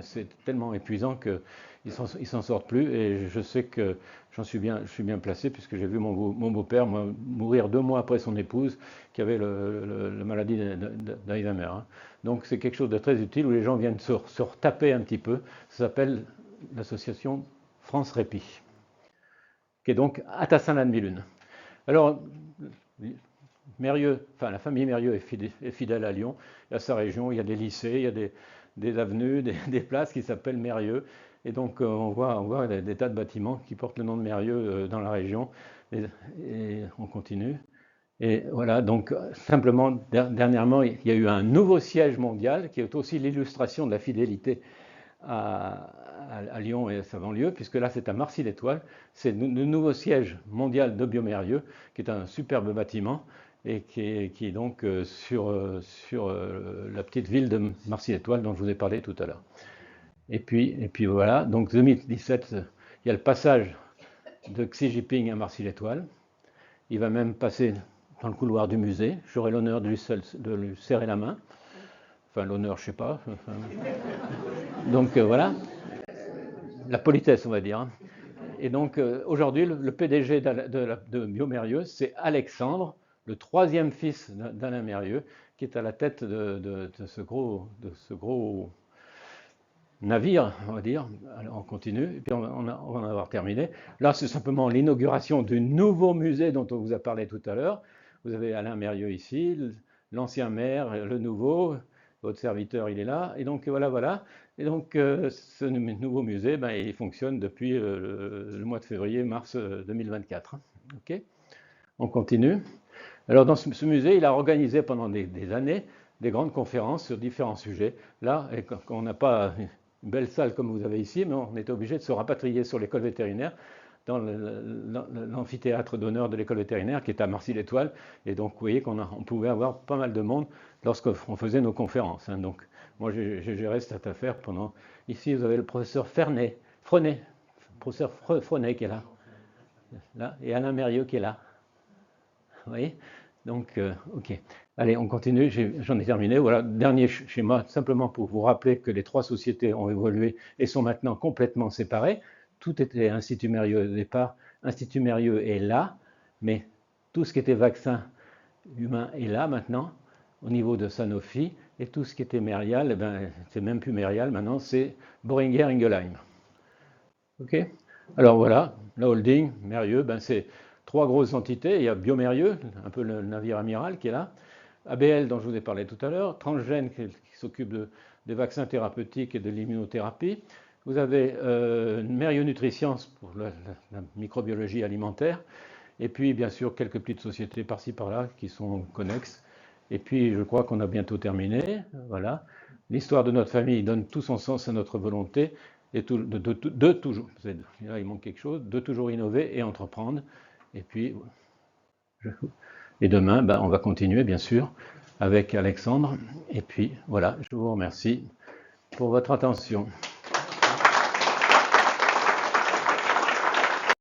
c'est tellement épuisant qu'ils s'en sortent plus. Et je sais que je suis bien placé puisque j'ai vu mon beau-père mourir 2 mois après son épouse qui avait la maladie d'Alzheimer. Hein. Donc c'est quelque chose de très utile où les gens viennent se retaper un petit peu. Ça s'appelle l'association France Répit, qui est donc à Tassin-la-Demi-Lune. Alors, la famille Mérieux est fidèle à Lyon, à sa région, il y a des lycées, il y a des avenues, des places qui s'appellent Mérieux. Et donc on voit des tas de bâtiments qui portent le nom de Mérieux dans la région. Et on continue. Et voilà, donc simplement, dernièrement, il y a eu un nouveau siège mondial qui est aussi l'illustration de la fidélité à Lyon et à sa banlieue, puisque là c'est à Marcy-l'Étoile. C'est le nouveau siège mondial de Biomérieux, qui est un superbe bâtiment et qui est donc sur la petite ville de Marcy-l'Étoile dont je vous ai parlé tout à l'heure. Et puis voilà, donc 2017, il y a le passage de Xi Jinping à Marcy-l'Étoile. Il va même passer dans le couloir du musée. J'aurai l'honneur de lui serrer la main. Enfin, l'honneur, je ne sais pas. Enfin, donc voilà, la politesse, on va dire. Et donc aujourd'hui, le PDG de Biomérieux, c'est Alexandre, le 3e fils d'Alain Mérieux, qui est à la tête de ce gros navire, on va dire. Alors on continue, et puis on va en avoir terminé. Là, c'est simplement l'inauguration du nouveau musée dont on vous a parlé tout à l'heure. Vous avez Alain Mérieux ici, l'ancien maire, le nouveau, votre serviteur, il est là. Et donc voilà. Et donc ce nouveau musée, il fonctionne depuis le mois de février-mars 2024. Okay, on continue. Alors dans ce musée, il a organisé pendant des années des grandes conférences sur différents sujets. Là, on n'a pas une belle salle comme vous avez ici, mais on était obligé de se rapatrier sur l'école vétérinaire, dans l'amphithéâtre d'honneur de l'école vétérinaire qui est à Marcy-l'Étoile. Et donc vous voyez qu'on pouvait avoir pas mal de monde lorsqu'on faisait nos conférences. Hein. Donc moi j'ai géré cette affaire pendant... Ici vous avez le professeur Freinet qui est là, et Alain Mérieux qui est là. Vous voyez? Donc, ok. Allez, on continue, j'en ai terminé. Voilà, dernier schéma, simplement pour vous rappeler que les 3 sociétés ont évolué et sont maintenant complètement séparées. Tout était Institut Mérieux au départ. Institut Mérieux est là, mais tout ce qui était vaccin humain est là maintenant, au niveau de Sanofi. Et tout ce qui était Mérial, c'est même plus Mérial, maintenant c'est Boehringer Ingelheim. Ok? Alors voilà, la holding, Mérieux, ben c'est trois grosses entités. Il y a Biomérieux, un peu le navire amiral qui est là. ABL, dont je vous ai parlé tout à l'heure. Transgène, qui s'occupe des vaccins thérapeutiques et de l'immunothérapie. Vous avez Mérieux Nutriscience pour la microbiologie alimentaire. Et puis, bien sûr, quelques petites sociétés par-ci par-là qui sont connexes. Et puis, je crois qu'on a bientôt terminé. Voilà. L'histoire de notre famille donne tout son sens à notre volonté et de toujours, là il manque quelque chose, de toujours innover et entreprendre. Et puis, et demain, ben, on va continuer, bien sûr, avec Alexandre. Et puis, voilà, je vous remercie pour votre attention.